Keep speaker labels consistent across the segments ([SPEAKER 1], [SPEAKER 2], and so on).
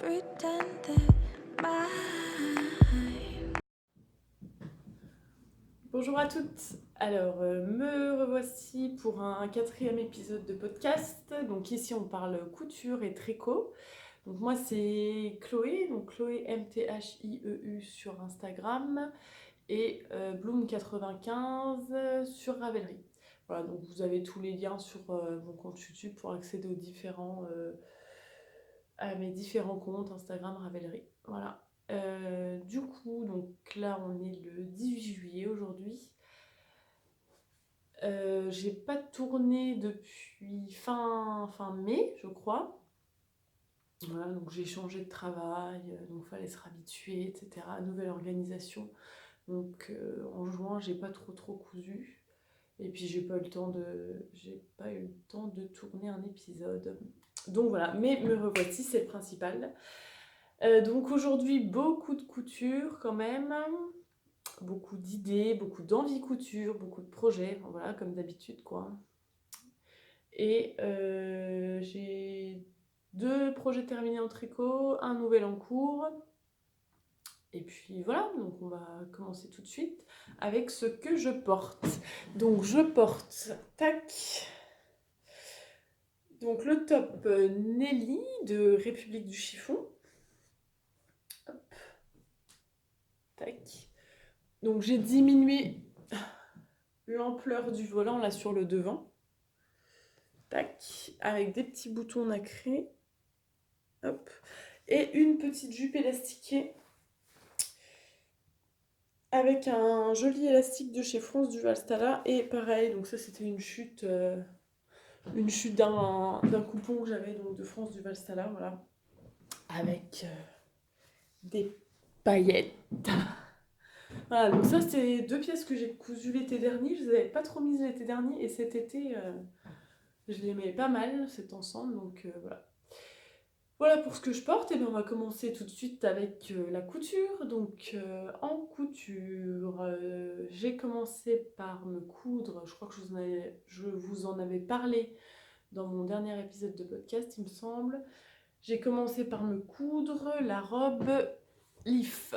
[SPEAKER 1] pretend that mine.
[SPEAKER 2] Bonjour à toutes. Alors, me revoici pour un quatrième épisode de podcast. Donc ici, on parle couture et tricot. Donc moi, c'est Chloé, donc Chloé MTHIEU sur Instagram et Bloom95 sur Ravelry. Voilà, donc vous avez tous les liens sur mon compte YouTube pour accéder à mes différents comptes Instagram, Ravelry. Voilà. Du coup, donc là, on est le 18 juillet aujourd'hui. J'ai pas tourné depuis fin mai, je crois. Voilà, donc j'ai changé de travail, donc fallait se réhabituer, etc. Nouvelle organisation. Donc en juin, j'ai pas trop cousu. Et puis j'ai pas eu le temps de tourner un épisode. Donc voilà, mais me revoici, c'est le principal. Donc aujourd'hui, beaucoup de couture quand même. Beaucoup d'idées, beaucoup d'envie couture, beaucoup de projets, enfin, voilà, comme d'habitude quoi. Et j'ai 2 projets terminés en tricot, un nouvel en cours. Et puis voilà, donc on va commencer tout de suite avec ce que je porte. Donc je porte, tac, donc le top Nelly de République du Chiffon. Hop, tac. Donc j'ai diminué l'ampleur du volant là sur le devant. Tac, avec des petits boutons nacrés. Hop. Et une petite jupe élastiquée avec un joli élastique de chez France du Valstala. Et pareil, donc ça c'était une chute d'un coupon que j'avais donc de France du Valstala, voilà. Avec des paillettes. Voilà, donc ça c'est 2 pièces que j'ai cousues l'été dernier. Je les avais pas trop mises l'été dernier et cet été je les mets pas mal cet ensemble, donc voilà. Voilà pour ce que je porte, et bien on va commencer tout de suite avec la couture. Donc en couture, j'ai commencé par me coudre, je crois que je vous en avais parlé dans mon dernier épisode de podcast, il me semble. J'ai commencé par me coudre la robe Leaf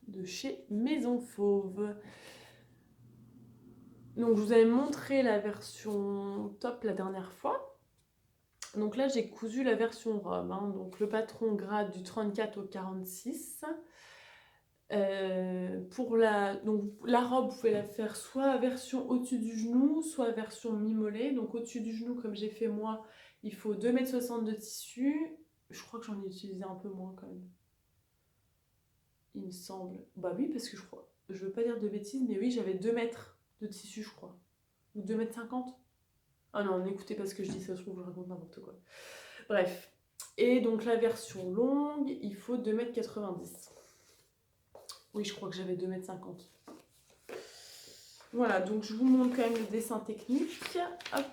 [SPEAKER 2] de chez Maison Fauve. Donc je vous avais montré la version top la dernière fois. Donc là, j'ai cousu la version robe, hein. Donc le patron grade du 34 au 46. Donc la robe, vous pouvez la faire soit version au-dessus du genou, soit version mi-mollet. Donc au-dessus du genou, comme j'ai fait moi, il faut 2,60 m de tissu. Je crois que j'en ai utilisé un peu moins quand même. Il me semble. Bah oui, parce que je crois. Je veux pas dire de bêtises, mais oui, j'avais 2 mètres de tissu, je crois. Ou 2,50 m. Ah non, n'écoutez pas ce que je dis, ça se trouve, je raconte n'importe quoi. Bref. Et donc la version longue, il faut 2,90 m. Oui, je crois que j'avais 2,50 m. Voilà, donc je vous montre quand même le dessin technique. Hop.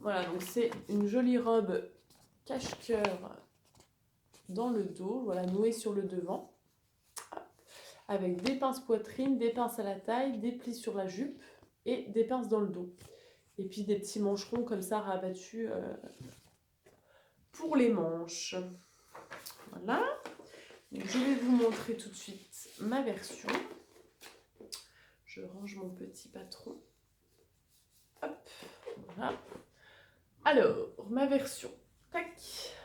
[SPEAKER 2] Voilà, donc c'est une jolie robe cache-cœur dans le dos, voilà, nouée sur le devant. Hop. Avec des pinces poitrine, des pinces à la taille, des plis sur la jupe et des pinces dans le dos. Et puis des petits mancherons comme ça rabattus pour les manches. Voilà. Donc, je vais vous montrer tout de suite ma version. Je range mon petit patron. Hop, voilà. Alors, ma version. Tac.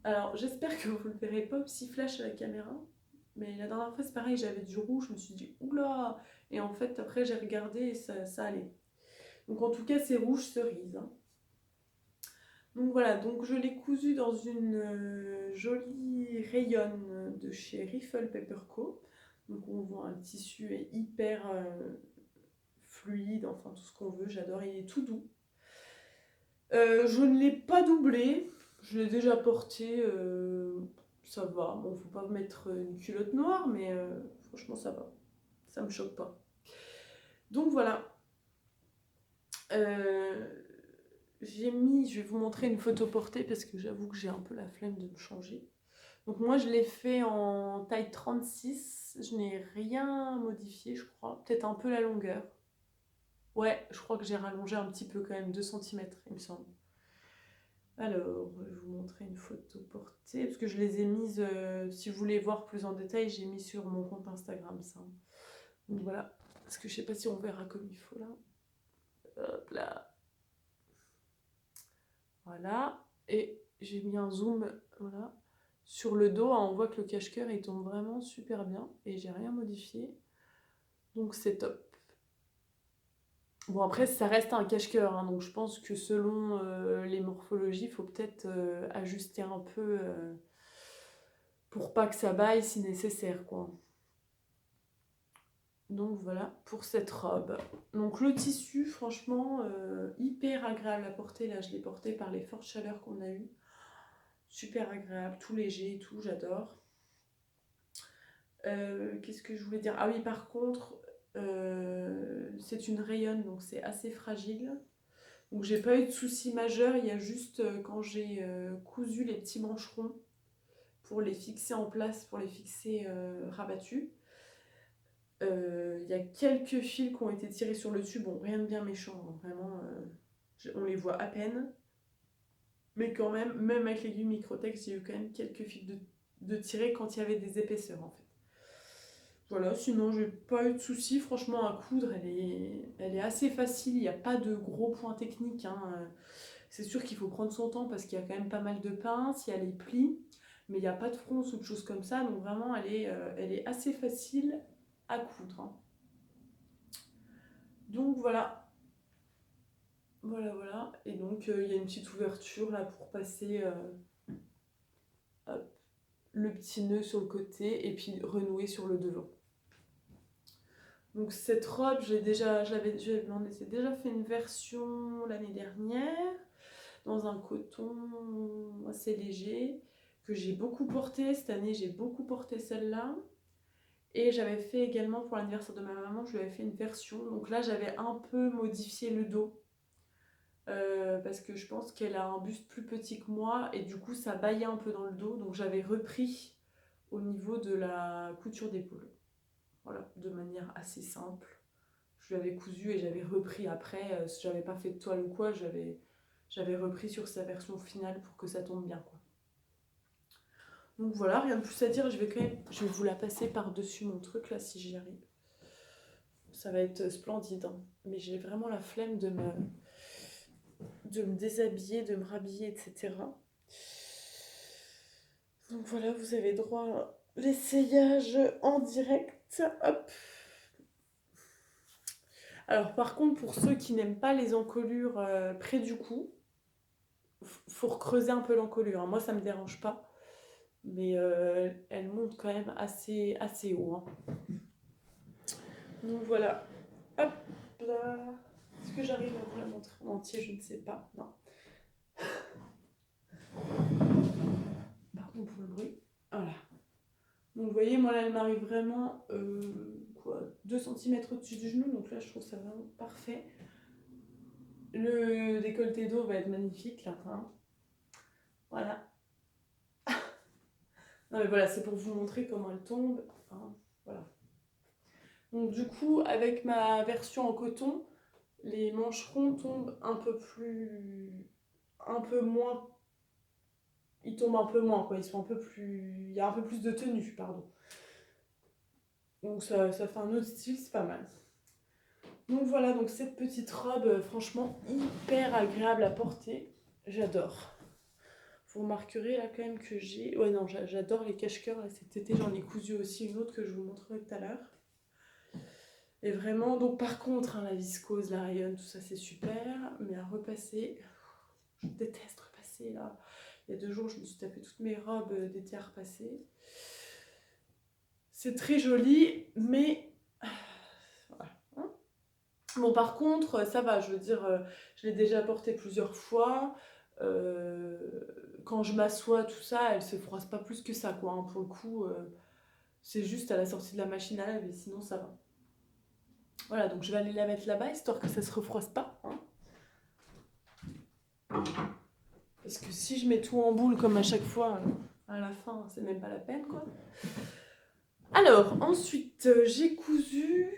[SPEAKER 2] Alors, j'espère que vous ne le verrez pas aussi flash à la caméra. Mais la dernière fois, c'est pareil, j'avais du rouge. Je me suis dit, oula. Et en fait, après, j'ai regardé et ça allait. Donc, en tout cas, c'est rouge cerise, hein. Donc voilà, donc je l'ai cousu dans une jolie rayonne de chez Riffle Paper Co. Donc on voit un tissu est hyper fluide, enfin tout ce qu'on veut, j'adore, il est tout doux. Je ne l'ai pas doublé, je l'ai déjà porté, ça va. Bon, faut pas mettre une culotte noire, mais franchement ça va, ça me choque pas. Donc voilà. Je vais vous montrer une photo portée parce que j'avoue que j'ai un peu la flemme de me changer. Donc moi je l'ai fait en taille 36, je n'ai rien modifié je crois, peut-être un peu la longueur. Ouais, je crois que j'ai rallongé un petit peu quand même, 2 centimètres, il me semble. Alors, je vais vous montrer une photo portée, parce que je les ai mises, si vous voulez voir plus en détail, j'ai mis sur mon compte Instagram ça. Donc voilà, parce que je sais pas si on verra comme il faut là. Hop là, voilà. Et j'ai mis un zoom, voilà. Sur le dos, hein, on voit que le cache-cœur il tombe vraiment super bien et j'ai rien modifié. Donc c'est top. Bon après ça reste un cache-cœur, hein, donc je pense que selon les morphologies, il faut peut-être ajuster un peu pour pas que ça baille si nécessaire quoi. Donc voilà pour cette robe. Donc le tissu franchement hyper agréable à porter, là je l'ai porté par les fortes chaleurs qu'on a eues. Super agréable, tout léger et tout, j'adore. Qu'est-ce que je voulais dire? Ah oui, par contre, c'est une rayonne, donc c'est assez fragile. Donc j'ai pas eu de soucis majeurs, il y a juste quand j'ai cousu les petits mancherons pour les fixer en place, pour les fixer rabattus. Il y a quelques fils qui ont été tirés sur le dessus, bon rien de bien méchant, hein, vraiment, on les voit à peine. Mais quand même avec l'aiguille Microtex, j'ai eu quand même quelques fils de tirés quand il y avait des épaisseurs en fait. Voilà, sinon j'ai pas eu de soucis, franchement à coudre elle est assez facile, il n'y a pas de gros points techniques, hein. C'est sûr qu'il faut prendre son temps parce qu'il y a quand même pas mal de pinces, il y a les plis, mais il n'y a pas de fronce ou de choses comme ça, donc vraiment elle est assez facile à coudre, hein. Donc voilà, voilà, et donc il y a une petite ouverture là pour passer hop, le petit nœud sur le côté et puis renouer sur le devant. Donc cette robe, j'en ai déjà fait une version l'année dernière, dans un coton assez léger, que j'ai beaucoup porté. Cette année, j'ai beaucoup porté celle-là. Et j'avais fait également pour l'anniversaire de ma maman, je lui avais fait une version. Donc là, j'avais un peu modifié le dos. Parce que je pense qu'elle a un buste plus petit que moi. Et du coup, ça baillait un peu dans le dos. Donc j'avais repris au niveau de la couture d'épaule. Voilà, de manière assez simple. Je l'avais cousu et j'avais repris après. Si j'avais pas fait de toile ou quoi, j'avais repris sur sa version finale pour que ça tombe bien, quoi. Donc voilà, rien de plus à dire. Je vais vous la passer par-dessus mon truc là si j'y arrive. Ça va être splendide, hein. Mais j'ai vraiment la flemme de me déshabiller, de me rhabiller, etc. Donc voilà, vous avez droit à l'essayage en direct. Hop. Alors par contre, pour ceux qui n'aiment pas les encolures près du cou, faut recreuser un peu l'encolure, hein. Moi, ça me dérange pas, mais elle monte quand même assez haut, hein. Donc voilà. Hop là. Est-ce que j'arrive à vous la montrer en entier? Je ne sais pas. Non. Pardon pour le bruit. Voilà. Donc vous voyez, moi là, elle m'arrive vraiment 2 cm au-dessus du genou. Donc là, je trouve ça vraiment parfait. Le décolleté dos va être magnifique là, hein. Voilà. Non mais voilà, c'est pour vous montrer comment elle tombe, hein. Voilà. Donc du coup, avec ma version en coton, les mancherons tombent un peu moins, ils tombent un peu moins, quoi. Ils sont un peu plus, il y a un peu plus de tenue, pardon. Donc ça fait un autre style, c'est pas mal. Donc voilà, donc cette petite robe, franchement hyper agréable à porter, j'adore. Vous remarquerez là quand même que j'ai, ouais non, j'adore les cache-cœurs là. Cet été j'en ai cousu aussi une autre que je vous montrerai tout à l'heure. Et vraiment, donc par contre, hein, la viscose, la rayonne, tout ça c'est super, mais à repasser, je déteste repasser là. Il y a 2 jours, je me suis tapé toutes mes robes d'été à repasser. C'est très joli, mais voilà, hein. Bon, par contre, ça va, je veux dire, je l'ai déjà portée plusieurs fois. Quand je m'assois, tout ça, elle se froisse pas plus que ça, quoi, hein. Pour le coup, c'est juste à la sortie de la machine à laver, sinon ça va. Voilà, donc je vais aller la mettre là-bas, histoire que ça se refroisse pas, hein. Parce que si je mets tout en boule comme à chaque fois, à la fin, c'est même pas la peine, quoi. Alors, ensuite, j'ai cousu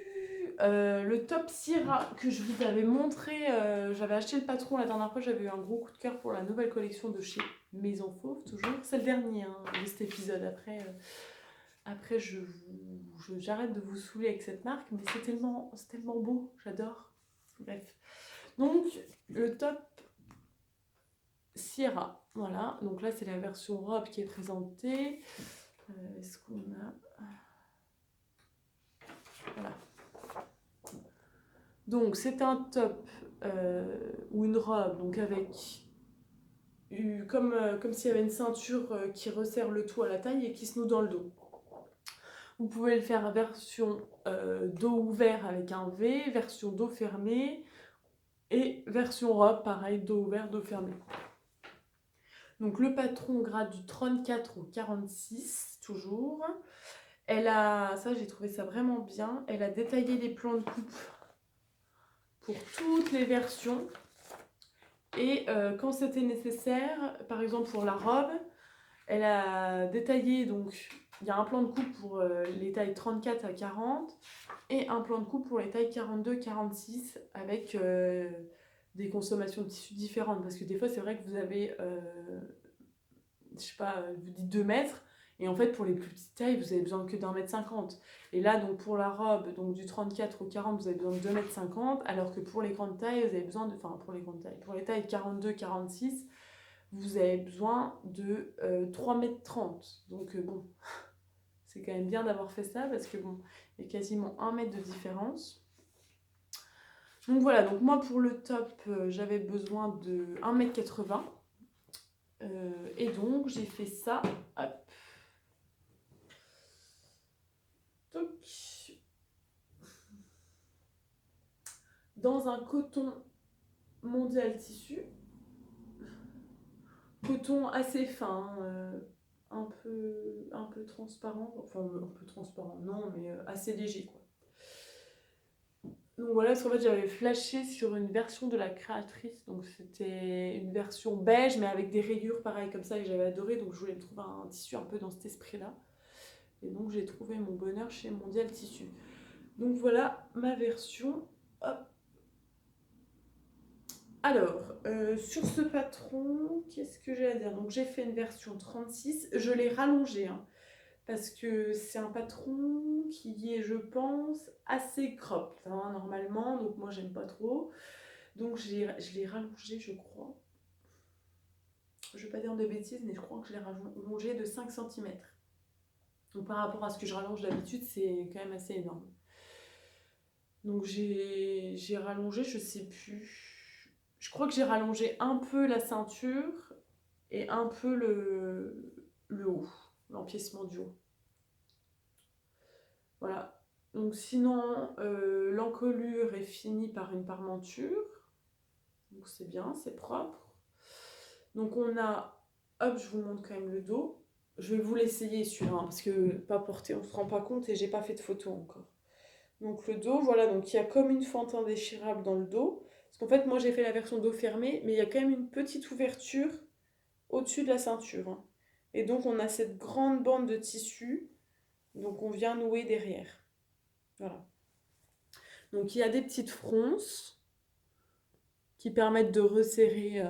[SPEAKER 2] le top Sierra que je vous avais montré. J'avais acheté le patron la dernière fois, j'avais eu un gros coup de cœur pour la nouvelle collection de chez Maison Fauve, toujours. C'est le dernier hein, de cet épisode. Après j'arrête de vous saouler avec cette marque, mais c'est tellement beau, j'adore. Bref. Donc, le top Sierra. Voilà, donc là c'est la version robe qui est présentée. Est-ce qu'on a... Voilà. Donc c'est un top ou une robe, donc avec comme s'il y avait une ceinture qui resserre le tout à la taille et qui se noue dans le dos. Vous pouvez le faire version dos ouvert avec un V, version dos fermé et version robe, pareil, dos ouvert, dos fermé. Donc le patron grade du 34 au 46, toujours. Elle a, ça j'ai trouvé ça vraiment bien, elle a détaillé les plans de coupe pour toutes les versions. Et quand c'était nécessaire, par exemple pour la robe, elle a détaillé, donc il y a un plan de coupe pour les tailles 34 à 40 et un plan de coupe pour les tailles 42-46 avec des consommations de tissus différentes. Parce que des fois, c'est vrai que vous avez, je sais pas, vous dites 2 mètres, et en fait, pour les plus petites tailles, vous avez besoin que d'1,50 m. Et là, donc pour la robe, donc du 34 au 40, vous avez besoin de 2,50 m, alors que pour les grandes tailles, vous avez besoin de... Enfin, pour les grandes tailles, pour les tailles 42-46, vous avez besoin de 3,30 m. Donc bon, c'est quand même bien d'avoir fait ça, parce que bon, il y a quasiment 1 mètre de différence. Donc voilà, donc moi pour le top, j'avais besoin de 1,80 m. Et donc j'ai fait ça, hop. Toc. Dans un coton mondial tissu, coton assez fin, un peu transparent, enfin un peu transparent, non, mais assez léger quoi. Donc voilà, parce qu'en fait j'avais flashé sur une version de la créatrice, donc c'était une version beige mais avec des rayures pareil comme ça et j'avais adoré, donc je voulais me trouver un tissu un peu dans cet esprit-là. Et donc j'ai trouvé mon bonheur chez Mondial Tissu. Donc voilà ma version. Hop. Alors, sur ce patron, qu'est-ce que j'ai à dire? Donc j'ai fait une version 36, je l'ai rallongé, hein, parce que c'est un patron qui est, je pense, assez cropped, hein, normalement, donc moi j'aime pas trop. Donc je l'ai rallongé, je crois. Je vais pas dire de bêtises, mais je crois que je l'ai rallongé de 5 cm. Donc par rapport à ce que je rallonge d'habitude, c'est quand même assez énorme. Donc j'ai rallongé, je sais plus. Je crois que j'ai rallongé un peu la ceinture et un peu le haut, l'empiècement du haut. Voilà. Donc sinon, l'encolure est finie par une parmenture. Donc c'est bien, c'est propre. Donc on a, hop, je vous montre quand même le dos. Je vais vous l'essayer celui-là, hein, parce que pas porté, on se rend pas compte et j'ai pas fait de photo encore. Donc le dos, voilà, donc il y a comme une fente indéchirable dans le dos. Parce qu'en fait, moi j'ai fait la version dos fermée, mais il y a quand même une petite ouverture au-dessus de la ceinture, hein. Et donc on a cette grande bande de tissu, donc on vient nouer derrière. Voilà. Donc il y a des petites fronces qui permettent de resserrer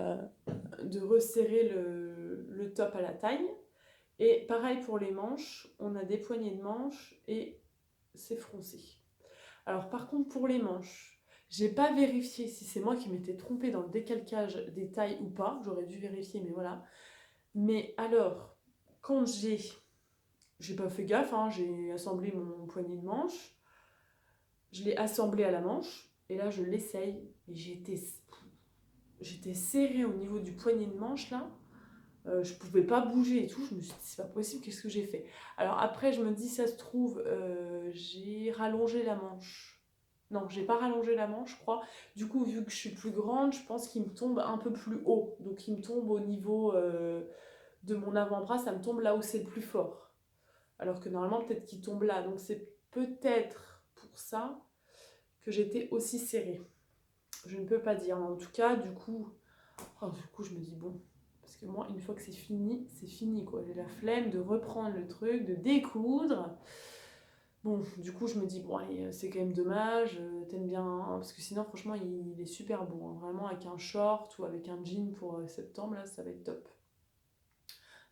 [SPEAKER 2] le top à la taille. Et pareil pour les manches, on a des poignées de manches et c'est froncé. Alors par contre pour les manches, j'ai pas vérifié si c'est moi qui m'étais trompée dans le décalcage des tailles ou pas, j'aurais dû vérifier mais voilà. Mais alors, quand j'ai pas fait gaffe, hein, j'ai assemblé mon poignet de manche, je l'ai assemblé à la manche et là je l'essaye et j'étais serrée au niveau du poignet de manche là. Je pouvais pas bouger et tout, je me suis dit c'est pas possible, qu'est-ce que j'ai fait? Alors après je me dis ça se trouve j'ai rallongé la manche. Non, j'ai pas rallongé la manche, je crois. Du coup, vu que je suis plus grande, je pense qu'il me tombe un peu plus haut. Donc il me tombe au niveau de mon avant-bras, ça me tombe là où c'est le plus fort. Alors que normalement peut-être qu'il tombe là. Donc c'est peut-être pour ça que j'étais aussi serrée. Je ne peux pas dire. En tout cas, du coup je me dis bon, parce que moi, une fois que c'est fini quoi. J'ai la flemme de reprendre le truc, de découdre. Bon, du coup, je me dis, bon, allez, c'est quand même dommage, t'aimes bien, hein, parce que sinon, franchement, il est super beau, hein. Vraiment, avec un short ou avec un jean pour septembre, là, ça va être top.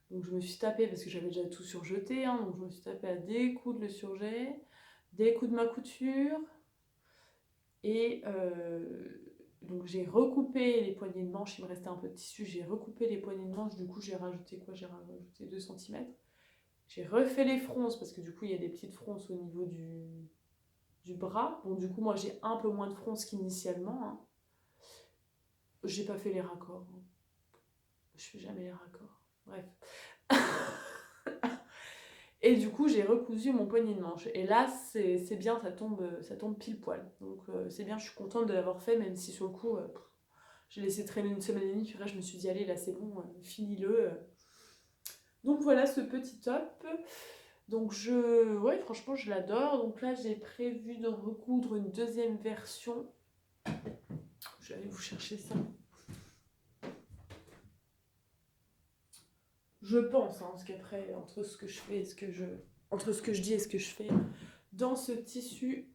[SPEAKER 2] Donc, je me suis tapée, parce que j'avais déjà tout surjeté, hein, donc je me suis tapée à découdre le surjet, découdre ma couture, et donc j'ai recoupé les poignées de manche, il me restait un peu de tissu, j'ai recoupé les poignées de manche, du coup, j'ai rajouté quoi? J'ai rajouté 2 centimètres. J'ai refait les fronces, parce que du coup, il y a des petites fronces au niveau du bras. Bon, du coup, moi, j'ai un peu moins de fronce qu'initialement, hein. J'ai pas fait les raccords, hein. Je fais jamais les raccords. Bref. Et du coup, j'ai recousu mon poignet de manche. Et là, c'est bien, ça tombe pile poil. Donc, c'est bien, je suis contente de l'avoir fait, même si sur le coup, j'ai laissé traîner une semaine et demie. Puis là, je me suis dit, allez, là, c'est bon, finis-le. Donc, voilà ce petit top. Donc, ouais, franchement, je l'adore. Donc là, j'ai prévu de recoudre une deuxième version. Je vais aller vous chercher ça. Je pense, hein, parce qu'après, entre ce que je fais et entre ce que je dis et ce que je fais, dans ce tissu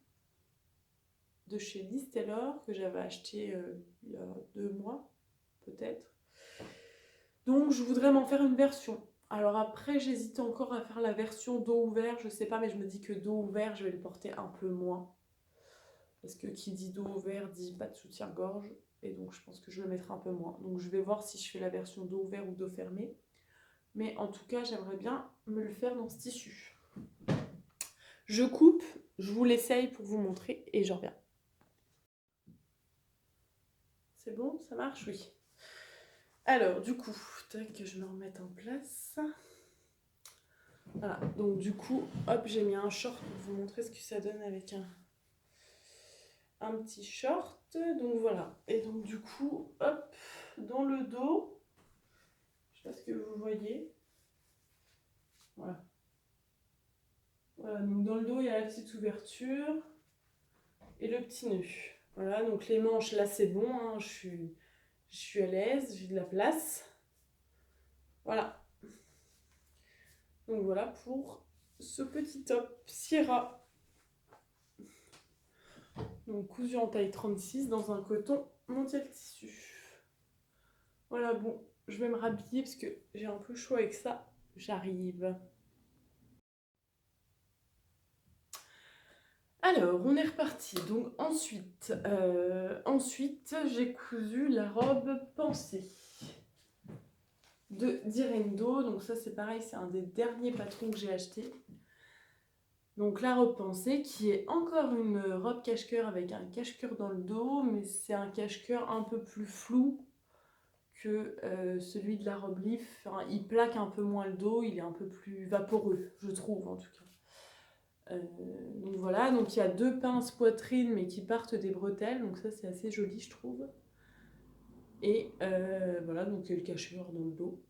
[SPEAKER 2] de chez Liz Taylor que j'avais acheté il y a 2 mois, peut-être. Donc, je voudrais m'en faire une version. Alors après, j'hésite encore à faire la version dos ouvert, je sais pas, mais je me dis que dos ouvert, je vais le porter un peu moins. Parce que qui dit dos ouvert dit pas de soutien-gorge, et donc je pense que je le mettrai un peu moins. Donc, je vais voir si je fais la version dos ouvert ou dos fermé. Mais en tout cas, j'aimerais bien me le faire dans ce tissu. Je coupe, je vous l'essaye pour vous montrer et je reviens. C'est bon, ça marche? Oui. Alors, du coup, tac, que je me remette en place. Voilà, donc du coup, hop, j'ai mis un short pour vous montrer ce que ça donne avec un petit short. Donc voilà, et donc du coup, hop, dans le dos, je sais pas ce que vous voyez. Voilà. Voilà, donc dans le dos, il y a la petite ouverture et le petit nœud. Voilà, donc les manches, là, c'est bon, hein, je suis à l'aise, j'ai de la place. Voilà. Donc voilà pour ce petit top Sierra. Donc cousu en taille 36 dans un coton mondial tissu. Voilà, bon, je vais me rhabiller parce que j'ai un peu chaud avec ça. J'arrive. Alors, on est reparti. Donc ensuite j'ai cousu la robe pensée de Direndo. Donc ça, c'est pareil, c'est un des derniers patrons que j'ai acheté. Donc la robe pensée qui est encore une robe cache-cœur avec un cache-cœur dans le dos, mais c'est un cache-cœur un peu plus flou que celui de la robe leaf. Enfin, il plaque un peu moins le dos, il est un peu plus vaporeux, je trouve en tout cas. Donc voilà, donc il y a 2 pinces poitrine mais qui partent des bretelles, donc ça c'est assez joli je trouve. Et voilà, donc il y a le cache-cœur dans le dos.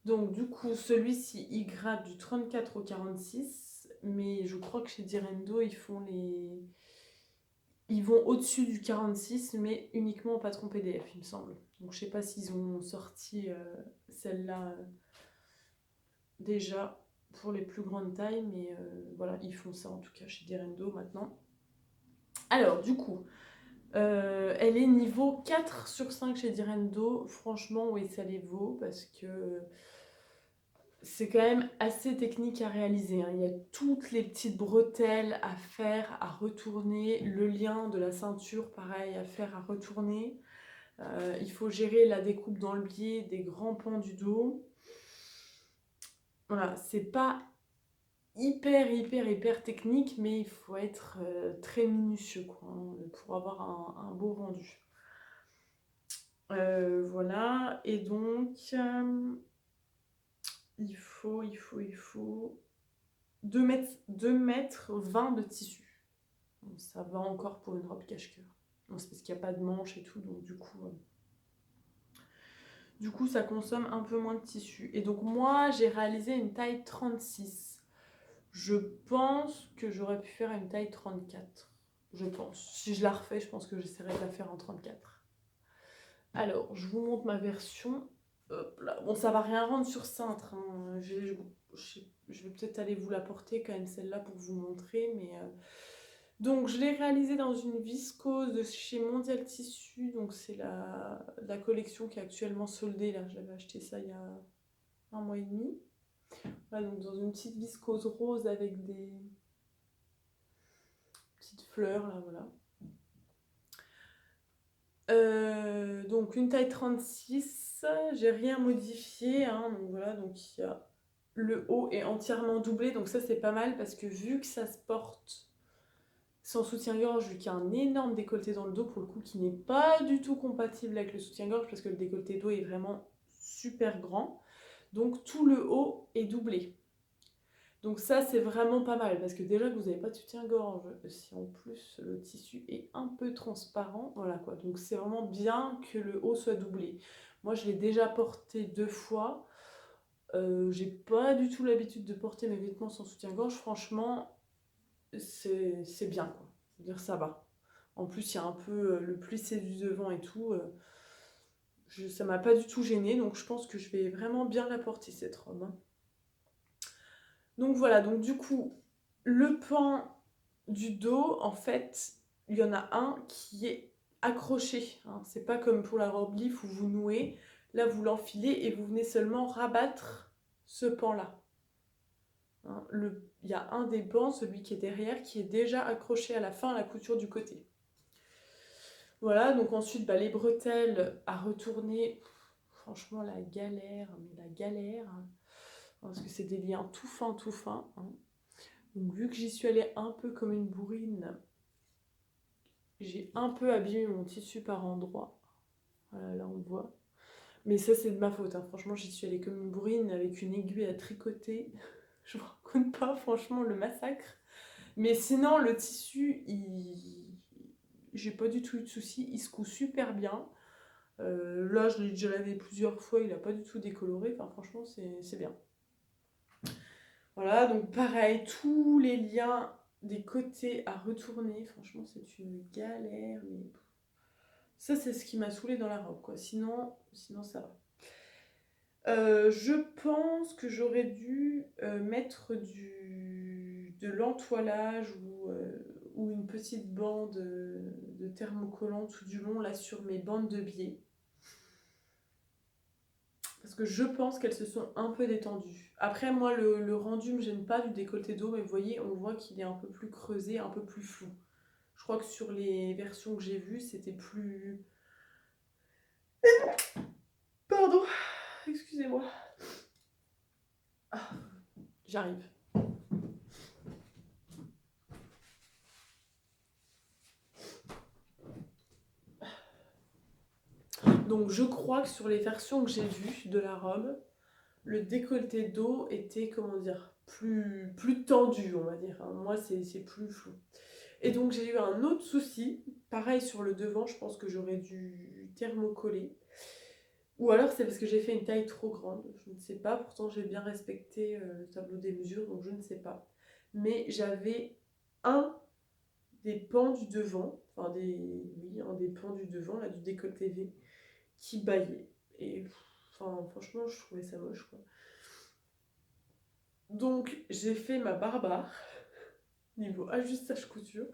[SPEAKER 2] Donc du coup, celui-ci, il grade du 34 au 46, mais je crois que chez Direndo, ils vont au-dessus du 46, mais uniquement en patron PDF, il me semble. Donc je sais pas s'ils ont sorti celle-là déjà pour les plus grandes tailles, mais voilà, ils font ça en tout cas chez Direndo maintenant. Alors du coup, elle est niveau 4 sur 5 chez Direndo. Franchement, oui, ça les vaut parce que c'est quand même assez technique à réaliser, hein. Il y a toutes les petites bretelles à faire, à retourner, le lien de la ceinture, pareil, à faire, à retourner. Il faut gérer la découpe dans le biais des grands pans du dos. Voilà, c'est pas hyper technique, mais il faut être très minutieux quoi, hein, pour avoir un beau rendu. Voilà, et donc il faut 2 mètres 20 de tissu. Donc, ça va encore pour une robe cache-cœur. C'est parce qu'il n'y a pas de manche et tout, donc du coup ça consomme un peu moins de tissu. Et donc moi j'ai réalisé une taille 36. Je pense que j'aurais pu faire une taille 34. Je pense. Si je la refais, je pense que j'essaierai de la faire en 34. Alors, je vous montre ma version. Hop là. Bon, ça va rien rendre sur cintre, hein. je vais peut-être aller vous la porter quand même celle-là pour vous montrer, mais donc je l'ai réalisée dans une viscose de chez Mondial Tissu, donc c'est la collection qui est actuellement soldée là, j'avais acheté ça il y a un mois et demi. Voilà, donc dans une petite viscose rose avec des petites fleurs là, voilà. Donc une taille 36, j'ai rien modifié, hein, donc voilà, donc il y a le haut est entièrement doublé, donc ça c'est pas mal parce que vu que ça se porte sans soutien-gorge, vu qu'il y a un énorme décolleté dans le dos, pour le coup, qui n'est pas du tout compatible avec le soutien-gorge, parce que le décolleté dos est vraiment super grand. Donc tout le haut est doublé. Donc ça, c'est vraiment pas mal, parce que déjà que vous n'avez pas de soutien-gorge, si en plus le tissu est un peu transparent, voilà quoi. Donc c'est vraiment bien que le haut soit doublé. Moi, je l'ai déjà porté 2 fois. J'ai pas du tout l'habitude de porter mes vêtements sans soutien-gorge. Franchement, c'est bien, quoi. C'est-à-dire ça va. En plus, il y a un peu le plissé du devant et tout. Ça m'a pas du tout gênée, donc je pense que je vais vraiment bien la porter, cette robe, hein. Donc voilà, donc du coup, le pan du dos, en fait, il y en a un qui est accroché, hein. C'est pas comme pour la robe leaf où vous nouez. Là, vous l'enfilez et vous venez seulement rabattre ce pan-là, hein. Il y a un des pans, celui qui est derrière, qui est déjà accroché à la fin à la couture du côté. Voilà, donc ensuite, les bretelles à retourner, franchement, la galère, mais la galère, hein, parce que c'est des liens tout fins, hein. Donc vu que j'y suis allée un peu comme une bourrine, j'ai un peu abîmé mon tissu par endroits. Voilà, là on voit. Mais ça, c'est de ma faute, hein. Franchement, j'y suis allée comme une bourrine avec une aiguille à tricoter. Je vous raconte pas, franchement, le massacre. Mais sinon, le tissu, j'ai pas du tout eu de soucis. Il se coud super bien. Là, je l'ai déjà lavé plusieurs fois. Il a pas du tout décoloré. Enfin, franchement, c'est bien. Voilà, donc pareil, tous les liens des côtés à retourner. Franchement, c'est une galère. Mais ça, c'est ce qui m'a saoulée dans la robe, quoi. Sinon ça va. Je pense que j'aurais dû mettre de l'entoilage ou une petite bande de thermocollant tout du long là sur mes bandes de biais. Parce que je pense qu'elles se sont un peu détendues. Après, moi, le rendu me gêne pas du décolleté dos, mais vous voyez, on voit qu'il est un peu plus creusé, un peu plus flou. Je crois que sur les versions que j'ai vues, c'était plus... Pardon, excusez-moi. Ah, j'arrive. Donc je crois que sur les versions que j'ai vues de la robe, le décolleté dos était, comment dire, plus tendu, on va dire, hein. Moi, c'est plus flou. Et donc j'ai eu un autre souci, pareil sur le devant, je pense que j'aurais dû thermocoller. Ou alors c'est parce que j'ai fait une taille trop grande, je ne sais pas, pourtant j'ai bien respecté le tableau des mesures, donc je ne sais pas. Mais j'avais un des pans du devant, un des pans du devant, là, du décolleté V, qui baillait. Et enfin, franchement, je trouvais ça moche, quoi. Donc, j'ai fait ma barbare, niveau ajustage couture.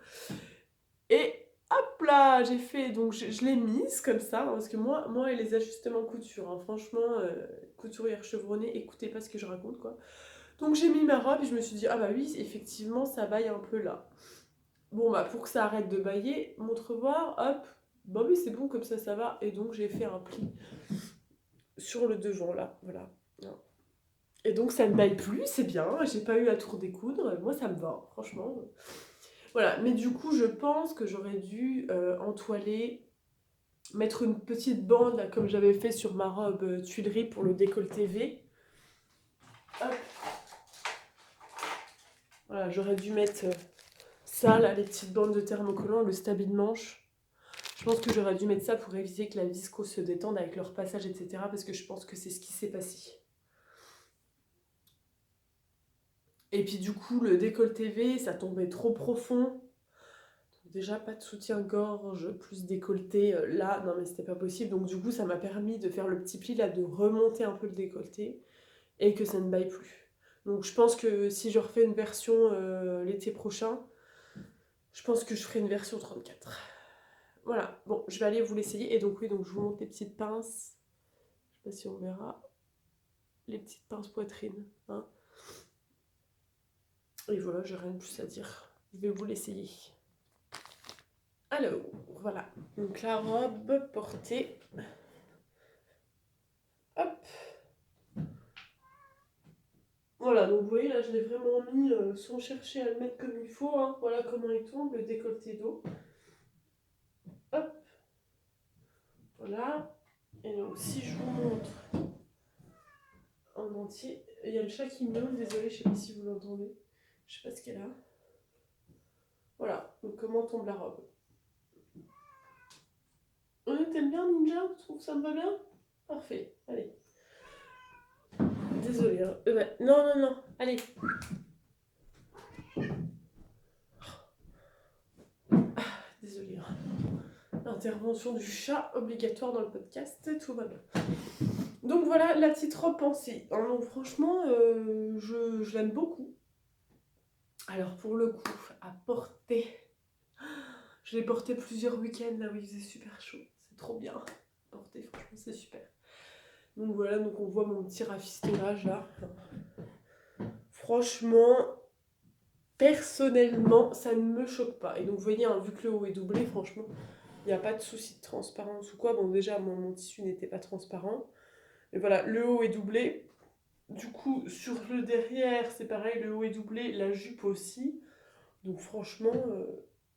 [SPEAKER 2] Et hop là, j'ai fait, donc je l'ai mise comme ça, hein, parce que moi et les ajustements couture, hein, franchement, couturière chevronnée, écoutez pas ce que je raconte, quoi. Donc j'ai mis ma robe et je me suis dit, ah bah oui, effectivement, ça baille un peu là. Bon, pour que ça arrête de bailler, montre-voir, hop, bah oui, c'est bon, comme ça va. Et donc j'ai fait un pli sur le devant là, voilà. Et donc ça ne baille plus, c'est bien, j'ai pas eu à tout redécoudre, moi ça me va, franchement. Voilà, mais du coup je pense que j'aurais dû entoiler, mettre une petite bande là, comme j'avais fait sur ma robe tuilerie pour le décolleté V. Hop. Voilà, j'aurais dû mettre ça là, les petites bandes de thermocollant, le stabile de manche. Je pense que j'aurais dû mettre ça pour éviter que la visco se détende avec leur passage, etc. Parce que je pense que c'est ce qui s'est passé. Et puis du coup, le décolleté V, ça tombait trop profond. Donc, déjà, pas de soutien-gorge, plus décolleté. Là, non mais c'était pas possible. Donc du coup, ça m'a permis de faire le petit pli là, de remonter un peu le décolleté et que ça ne baille plus. Donc je pense que si je refais une version l'été prochain, je pense que je ferai une version 34. Voilà, bon, je vais aller vous l'essayer. Et donc oui, donc je vous montre les petites pinces. Je sais pas si on verra. Les petites pinces poitrine. Hein. Et voilà, j'ai rien de plus à dire. Je vais vous l'essayer. Alors, voilà. Donc la robe portée. Hop. Voilà, donc vous voyez, là, je l'ai vraiment mis sans chercher à le mettre comme il faut. Hein. Voilà comment il tombe, le décolleté d'eau. Hop. Voilà. Et donc, si je vous montre en entier, il y a le chat qui miaule, désolé, je sais pas si vous l'entendez. Je sais pas ce qu'elle a. Voilà, donc comment tombe la robe. T'aimes bien Ninja? Tu trouves que ça me va bien? Parfait, allez. Désolée, hein. Non, non, non, allez. Désolée. Hein. Intervention du chat obligatoire dans le podcast, tout va bien. Donc voilà la petite robe pensée. Hein, donc franchement, je l'aime beaucoup. Alors pour le coup, à porter, je l'ai porté plusieurs week-ends là où il faisait super chaud. C'est trop bien. Porter, franchement, c'est super. Donc voilà, donc on voit mon petit rafistolage là. Franchement, personnellement, ça ne me choque pas. Et donc vous voyez, hein, vu que le haut est doublé, franchement, il n'y a pas de souci de transparence ou quoi. Bon déjà, mon tissu n'était pas transparent. Mais voilà, le haut est doublé. Du coup, sur le derrière, c'est pareil, le haut est doublé, la jupe aussi. Donc franchement,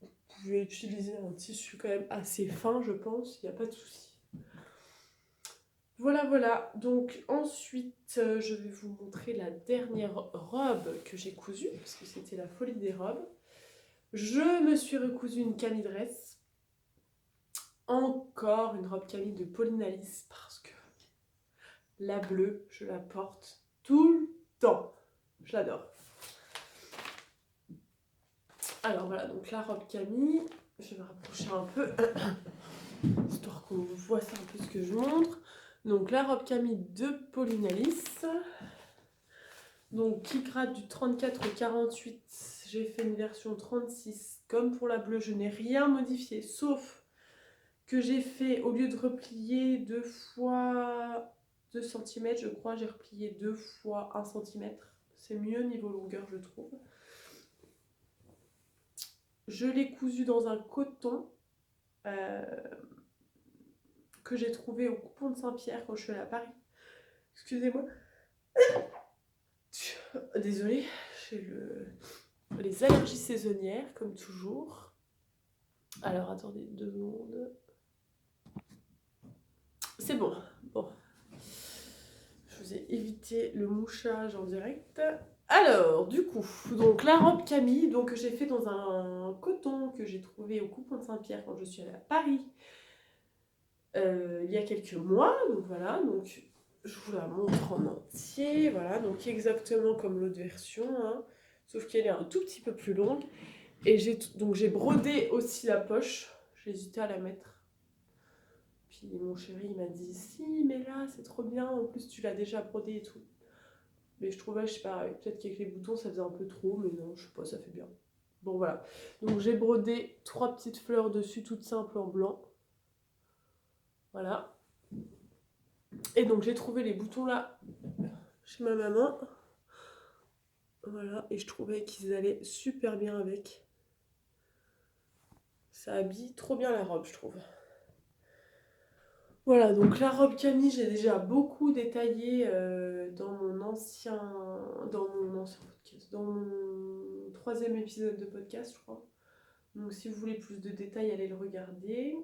[SPEAKER 2] vous pouvez utiliser un tissu quand même assez fin, je pense, il n'y a pas de souci. Voilà, voilà. Donc ensuite, je vais vous montrer la dernière robe que j'ai cousue, parce que c'était la folie des robes. Je me suis recousu une Camille Dress. Encore une robe Camille de Pauline Alice, parce que la bleue, je la porte tout le temps. Je l'adore. Alors voilà, donc la robe Camille, je vais me rapprocher un peu, histoire qu'on voit ça un peu ce que je montre. Donc la robe Camille de Pauline Alice, donc qui grade du 34 au 48, j'ai fait une version 36, comme pour la bleue, je n'ai rien modifié, sauf que j'ai fait, au lieu de replier 2 fois 2 cm, je crois, j'ai replié 2 fois 1 cm, c'est mieux niveau longueur, je trouve. Je l'ai cousu dans un coton que j'ai trouvé au coupon de Saint-Pierre quand je suis allée à Paris. Excusez-moi. Désolée, j'ai les allergies saisonnières, comme toujours. Alors, attendez 2 secondes. C'est bon. Bon. Je vous ai évité le mouchage en direct. Alors, du coup, donc la robe Camille, donc, que j'ai fait dans un coton que j'ai trouvé au coupon de Saint-Pierre quand je suis allée à Paris il y a quelques mois. Donc voilà, donc je vous la montre en entier. Voilà, donc exactement comme l'autre version, hein, sauf qu'elle est un tout petit peu plus longue. Et j'ai brodé aussi la poche. J'hésitais à la mettre. Puis mon chéri il m'a dit si, mais là c'est trop bien. En plus tu l'as déjà brodé et tout. Mais je trouvais, je sais pas, peut-être qu'avec les boutons ça faisait un peu trop, mais non, je sais pas, ça fait bien. Bon voilà. Donc j'ai brodé 3 petites fleurs dessus, toutes simples en blanc. Voilà. Et donc j'ai trouvé les boutons là chez ma maman. Voilà, et je trouvais qu'ils allaient super bien avec. Ça habille trop bien la robe, je trouve. Voilà, donc la robe Camille, j'ai déjà beaucoup détaillé dans mon ancien podcast, dans mon 3e épisode de podcast, je crois. Donc si vous voulez plus de détails, allez le regarder.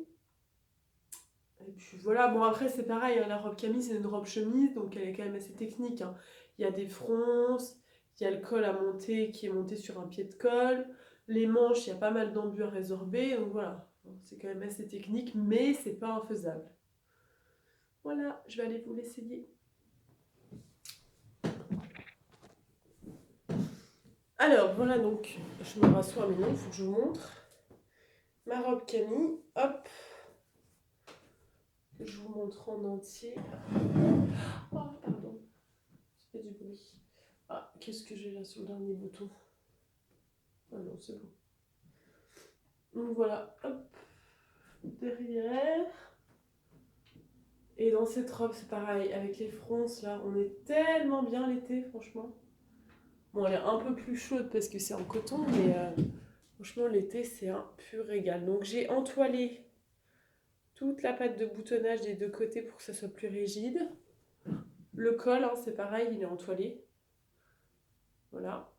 [SPEAKER 2] Et puis voilà, bon après c'est pareil, hein, la robe Camille c'est une robe chemise, donc elle est quand même assez technique. Hein. Il y a des fronces, il y a le col à monter qui est monté sur un pied de colle. Les manches, il y a pas mal d'embus à résorber, donc voilà. C'est quand même assez technique, mais c'est pas infaisable. Voilà, je vais aller vous l'essayer. Alors voilà, donc je me rassois, mais non, il faut que je vous montre. Ma robe Camille, hop. Je vous montre en entier. Oh, pardon, ça fait du bruit. Ah, qu'est-ce que j'ai là sur le dernier bouton? Ah non, c'est bon. Donc voilà, hop, derrière. Et dans cette robe, c'est pareil, avec les fronces, là, on est tellement bien l'été, franchement. Bon, elle est un peu plus chaude parce que c'est en coton, mais franchement, l'été, c'est un pur régal. Donc j'ai entoilé toute la patte de boutonnage des deux côtés pour que ça soit plus rigide. Le col, hein, c'est pareil, il est entoilé. Voilà.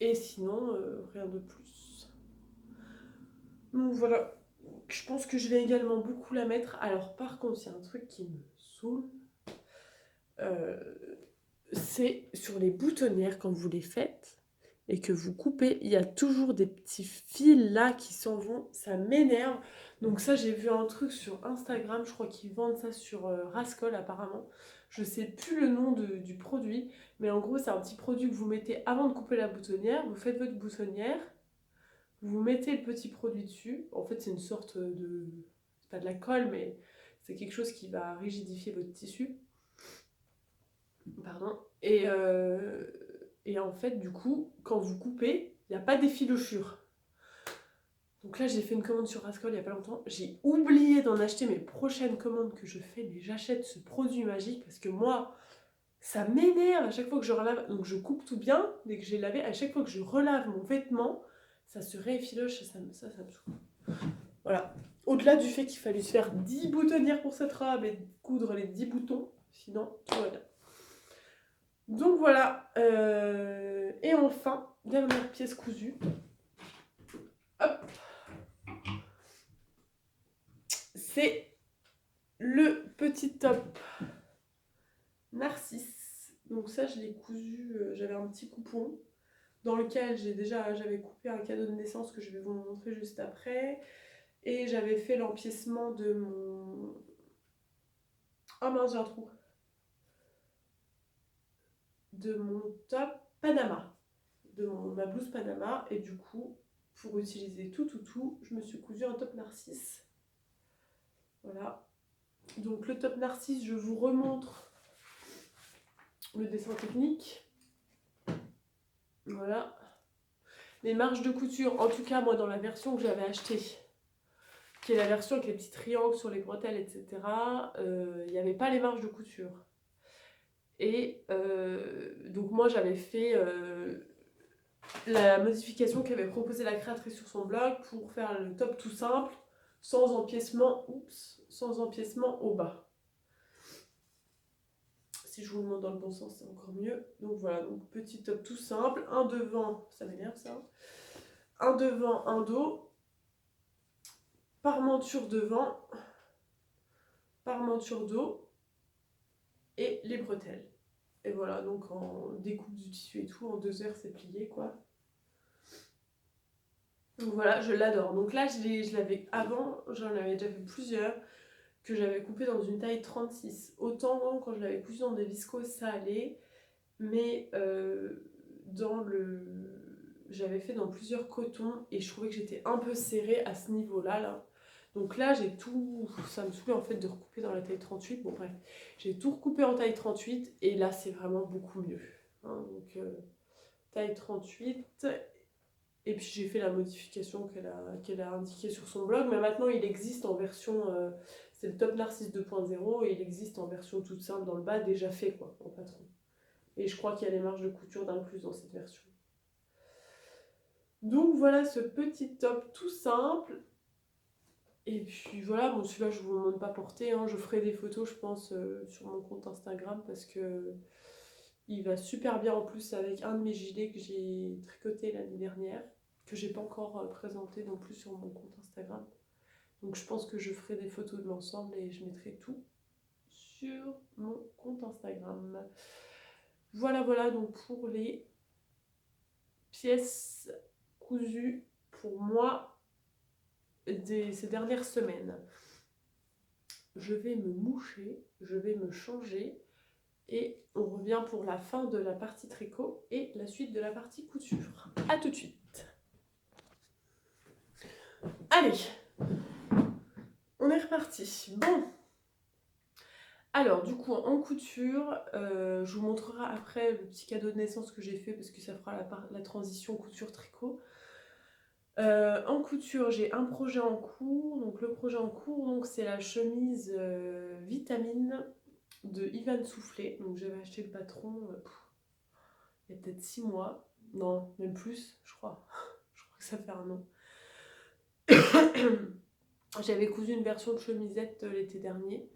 [SPEAKER 2] Et sinon, rien de plus. Donc voilà. Je pense que je vais également beaucoup la mettre. Alors par contre, il y a un truc qui me saoule. Euh, c'est sur les boutonnières quand vous les faites et que vous coupez, il y a toujours des petits fils là qui s'en vont, ça m'énerve. Donc ça, j'ai vu un truc sur Instagram, je crois qu'ils vendent ça sur Rascol apparemment. Je sais plus le nom du produit, mais en gros c'est un petit produit que vous mettez avant de couper la boutonnière, vous faites votre boutonnière, vous mettez le petit produit dessus, en fait c'est une sorte de... c'est pas de la colle, mais c'est quelque chose qui va rigidifier votre tissu. Pardon. Et en fait, du coup, quand vous coupez, il n'y a pas d'effilochure. Donc là, j'ai fait une commande sur Rascol il n'y a pas longtemps. J'ai oublié d'en acheter mes prochaines commandes que je fais, mais j'achète ce produit magique parce que moi, ça m'énerve à chaque fois que je relave. Donc je coupe tout bien dès que j'ai lavé. À chaque fois que je relave mon vêtement, ça se réeffiloche et ça me saoule. Voilà. Au-delà du fait qu'il fallait se faire 10 boutonnières pour cette robe et coudre les 10 boutons, sinon tout va bien. Donc voilà, et enfin, dernière pièce cousue. Hop, c'est le petit top Narcisse. Donc ça, je l'ai cousu, j'avais un petit coupon dans lequel j'avais coupé un cadeau de naissance que je vais vous montrer juste après. Et j'avais fait l'empiècement de mon... Oh mince, j'ai un trou. De mon top Panama. Ma blouse Panama. Et du coup, pour utiliser tout, je me suis cousu un top Narcisse. Voilà. Donc le top Narcisse, je vous remontre le dessin technique. Voilà. Les marges de couture, en tout cas moi dans la version que j'avais achetée, qui est la version avec les petits triangles sur les bretelles, etc., il n'y avait pas les marges de couture. Et donc moi j'avais fait la modification qu'avait proposée la créatrice sur son blog pour faire le top tout simple, sans empiècement au bas. Si je vous le montre dans le bon sens, c'est encore mieux. Donc voilà, donc petit top tout simple, un devant, ça m'énerve ça, un devant, un dos, parmenture devant, parmenture dos, et les bretelles. Et voilà, donc en découpe du tissu et tout, en 2 heures c'est plié quoi. Donc voilà, je l'adore. Donc là, je l'avais avant, j'en avais déjà fait plusieurs, que j'avais coupé dans une taille 36. Autant quand je l'avais cousu dans des viscoses, ça allait, mais j'avais fait dans plusieurs cotons et je trouvais que j'étais un peu serrée à ce niveau-là. Là. Donc là, j'ai tout... Ça me saoulait en fait de recouper dans la taille 38. Bon bref, j'ai tout recoupé en taille 38 et là, c'est vraiment beaucoup mieux. Hein, donc taille 38... Et puis j'ai fait la modification qu'elle a indiquée sur son blog, mais maintenant il existe en version, c'est le Top Narcisse 2.0 et il existe en version toute simple dans le bas, déjà fait quoi, en patron. Et je crois qu'il y a les marges de couture d'inclus dans cette version. Donc voilà ce petit top tout simple. Et puis voilà, bon celui-là je ne vous le montre pas porter, hein. Je ferai des photos je pense sur mon compte Instagram parce que il va super bien en plus avec un de mes gilets que j'ai tricoté l'année dernière, que j'ai pas encore présenté non plus sur mon compte Instagram. Donc je pense que je ferai des photos de l'ensemble et je mettrai tout sur mon compte Instagram. Voilà donc pour les pièces cousues pour moi ces dernières semaines. Je vais me moucher, je vais me changer et on revient pour la fin de la partie tricot et la suite de la partie couture. A tout de suite. Allez, on est reparti. Bon, Alors, du coup, en couture, je vous montrerai après le petit cadeau de naissance que j'ai fait parce que ça fera la transition couture-tricot. En couture, j'ai un projet en cours. Donc, le projet en cours, donc, c'est la chemise Vitamine de Ivan Soufflé. Donc, j'avais acheté le patron il y a peut-être 6 mois. Non, même plus, je crois. Je crois que ça fait un an. J'avais cousu une version de chemisette l'été dernier.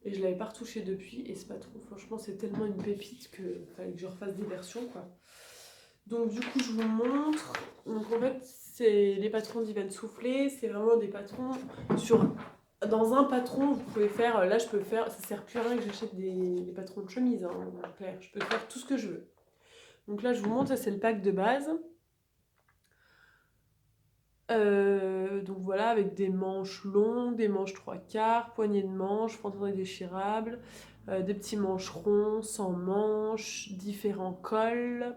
[SPEAKER 2] Et je l'avais pas retouché depuis. Et ce patron, franchement, c'est tellement une pépite que fallait que je refasse des versions, quoi. Donc du coup, je vous montre. Donc en fait, c'est les patrons d'Ivan Soufflé. C'est vraiment des patrons sur... Dans un patron, vous pouvez faire... Là, je peux faire... Ça sert plus à rien que j'achète des patrons de chemise, hein, en clair. Je peux faire tout ce que je veux. Donc là, je vous montre, ça c'est le pack de base. Donc voilà, avec des manches longues, des manches 3/4, poignées de manches, fendrées déchirables, des petits manches ronds, sans manches, différents cols.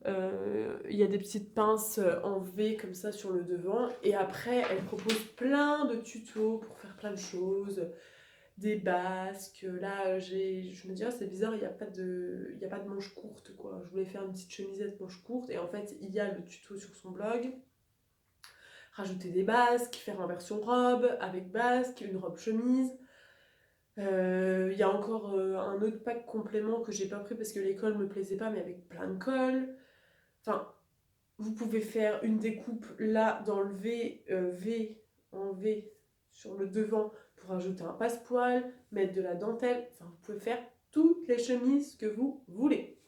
[SPEAKER 2] Il y a des petites pinces en V comme ça sur le devant. Et après, elle propose plein de tutos pour faire plein de choses. Des basques. Là, je me dis, ah, c'est bizarre, il y a pas de manches courtes, quoi. Je voulais faire une petite chemisette manche courte. Et en fait, il y a le tuto sur son blog. Rajouter des basques, faire en version robe, avec basque, une robe chemise. Il y a encore un autre pack complément que j'ai pas pris parce que les cols me plaisaient pas, mais avec plein de cols. Enfin, vous pouvez faire une découpe là dans le V en V sur le devant pour ajouter un passepoil, mettre de la dentelle. Enfin, vous pouvez faire toutes les chemises que vous voulez.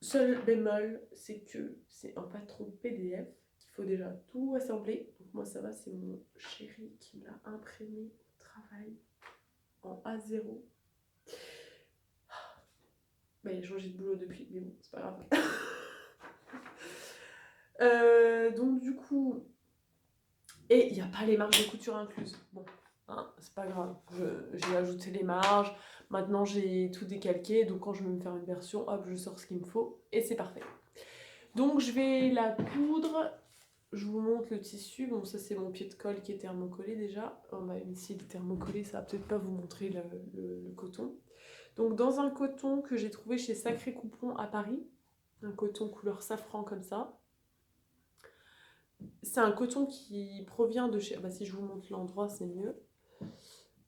[SPEAKER 2] Seul bémol, c'est que c'est un patron PDF qu'il faut déjà tout assembler. Donc moi ça va, c'est mon chéri qui me l'a imprimé au travail en A0. Bah, il a changé de boulot depuis, mais bon, c'est pas grave. Donc du coup, et il n'y a pas les marges de couture incluses. Bon, hein, c'est pas grave. J'ai ajouté les marges. Maintenant j'ai tout décalqué. Donc quand je veux me faire une version, hop, je sors ce qu'il me faut et c'est parfait. Donc je vais la coudre. Je vous montre le tissu. Bon, ça c'est mon pied de colle qui est thermocollé déjà. Oh, bah, même s'il est thermocollé, ça va peut-être pas vous montrer le coton. Donc dans un coton que j'ai trouvé chez Sacré Coupon à Paris, un coton couleur safran comme ça. C'est un coton qui provient de chez... Bah, si je vous montre l'endroit, c'est mieux.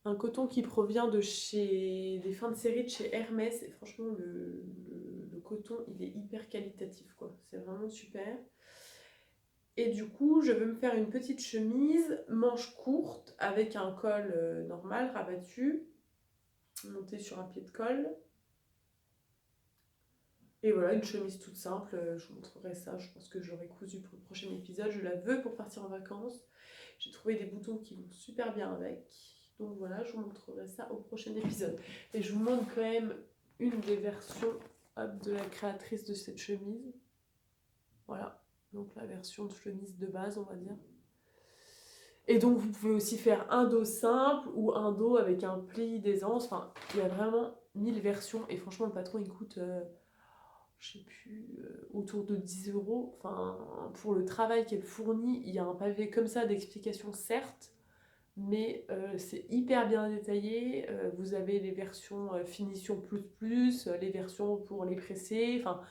[SPEAKER 2] Un coton qui provient de chez des fins de série de chez Hermès. Et franchement, le coton, il est hyper qualitatif, quoi. C'est vraiment super. Et du coup, je veux me faire une petite chemise, manche courte, avec un col normal, rabattu, monté sur un pied de colle. Et voilà, une chemise toute simple, je vous montrerai ça, je pense que je l'aurai cousu pour le prochain épisode. Je la veux pour partir en vacances. J'ai trouvé des boutons qui vont super bien avec. Donc voilà, je vous montrerai ça au prochain épisode. Et je vous montre quand même une des versions de la créatrice de cette chemise. Voilà, donc la version de chemise de base, on va dire. Et donc vous pouvez aussi faire un dos simple ou un dos avec un pli d'aisance. Enfin, il y a vraiment 1000 versions. Et franchement, le patron, il coûte... je sais plus, autour de 10 euros. Enfin, pour le travail qu'elle fournit, il y a un pavé comme ça d'explications, certes, mais c'est hyper bien détaillé. Vous avez les versions finition plus, les versions pour les presser. Enfin,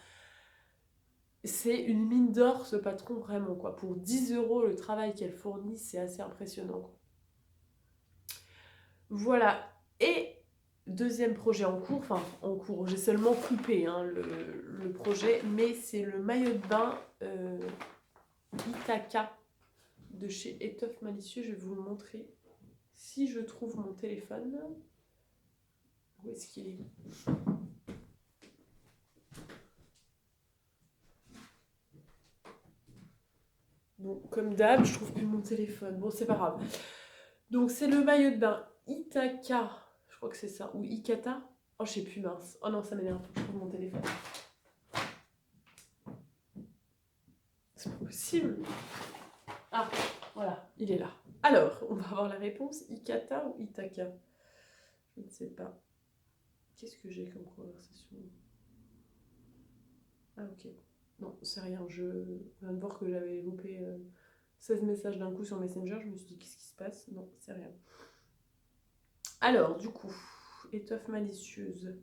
[SPEAKER 2] c'est une mine d'or ce patron, vraiment, quoi. Pour 10 euros, le travail qu'elle fournit, c'est assez impressionnant, quoi. Voilà. Et deuxième projet en cours, enfin en cours, j'ai seulement coupé hein, le projet, mais c'est le maillot de bain Ithaca de chez Étoffe Malicieux. Je vais vous le montrer si je trouve mon téléphone. Où est-ce qu'il est? Bon, comme d'hab, je trouve plus mon téléphone. Bon, c'est pas grave. Donc c'est le maillot de bain Ithaca, je crois que c'est ça, ou Ikata. Oh, je sais plus, mince. Oh non, ça m'énerve, faut que je trouve mon téléphone. C'est pas possible. Ah, voilà, il est là. Alors, on va avoir la réponse. Ikata ou Ithaca? Je ne sais pas. Qu'est-ce que j'ai comme conversation? Ah, ok. Non, c'est rien. Je viens de voir que j'avais loupé 16 messages d'un coup sur Messenger. Je me suis dit, qu'est-ce qui se passe? Non, c'est rien. Alors, du coup, étoffe malicieuse.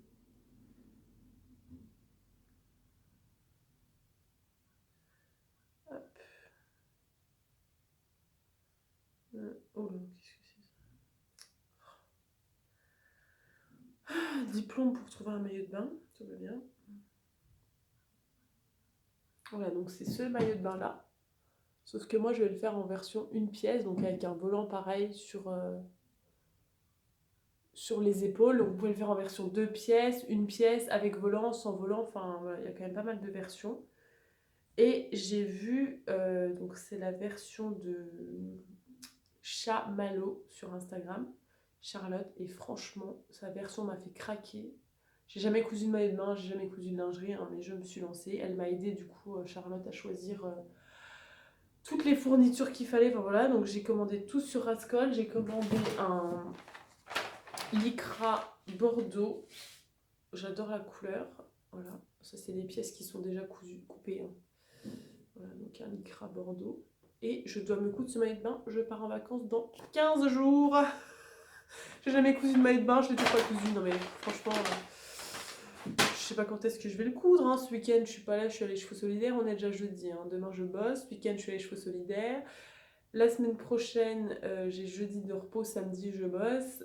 [SPEAKER 2] Hop. Oh là, qu'est-ce que c'est ça? Diplôme pour trouver un maillot de bain, tout va bien. Voilà, donc c'est ce maillot de bain là. Sauf que moi je vais le faire en version une pièce, donc avec un volant pareil sur les épaules. Donc vous pouvez le faire en version deux pièces, une pièce, avec volant, sans volant. Enfin voilà, il y a quand même pas mal de versions. Et j'ai vu, donc c'est la version de Chat Malo sur Instagram, Charlotte. Et franchement, sa version m'a fait craquer. J'ai jamais cousu de maillot de bain, j'ai jamais cousu de lingerie, hein, mais je me suis lancée. Elle m'a aidé du coup, Charlotte, à choisir toutes les fournitures qu'il fallait. Enfin voilà, donc j'ai commandé tout sur Rascol. J'ai commandé un lycra bordeaux. J'adore la couleur. Voilà, ça c'est des pièces qui sont déjà coupées. Hein. Voilà, donc un lycra bordeaux. Et je dois me coudre ce maillot de bain. Je pars en vacances dans 15 jours. J'ai jamais cousu de maillot de bain, je l'ai toujours pas cousu. Non mais franchement, je sais pas quand est-ce que je vais le coudre. Hein. Ce week-end, je suis pas là, je suis à les Chevaux Solidaires. On est déjà jeudi. Hein. Demain, je bosse. Ce week-end, je suis à les Chevaux Solidaires. La semaine prochaine, j'ai jeudi de repos, samedi, je bosse.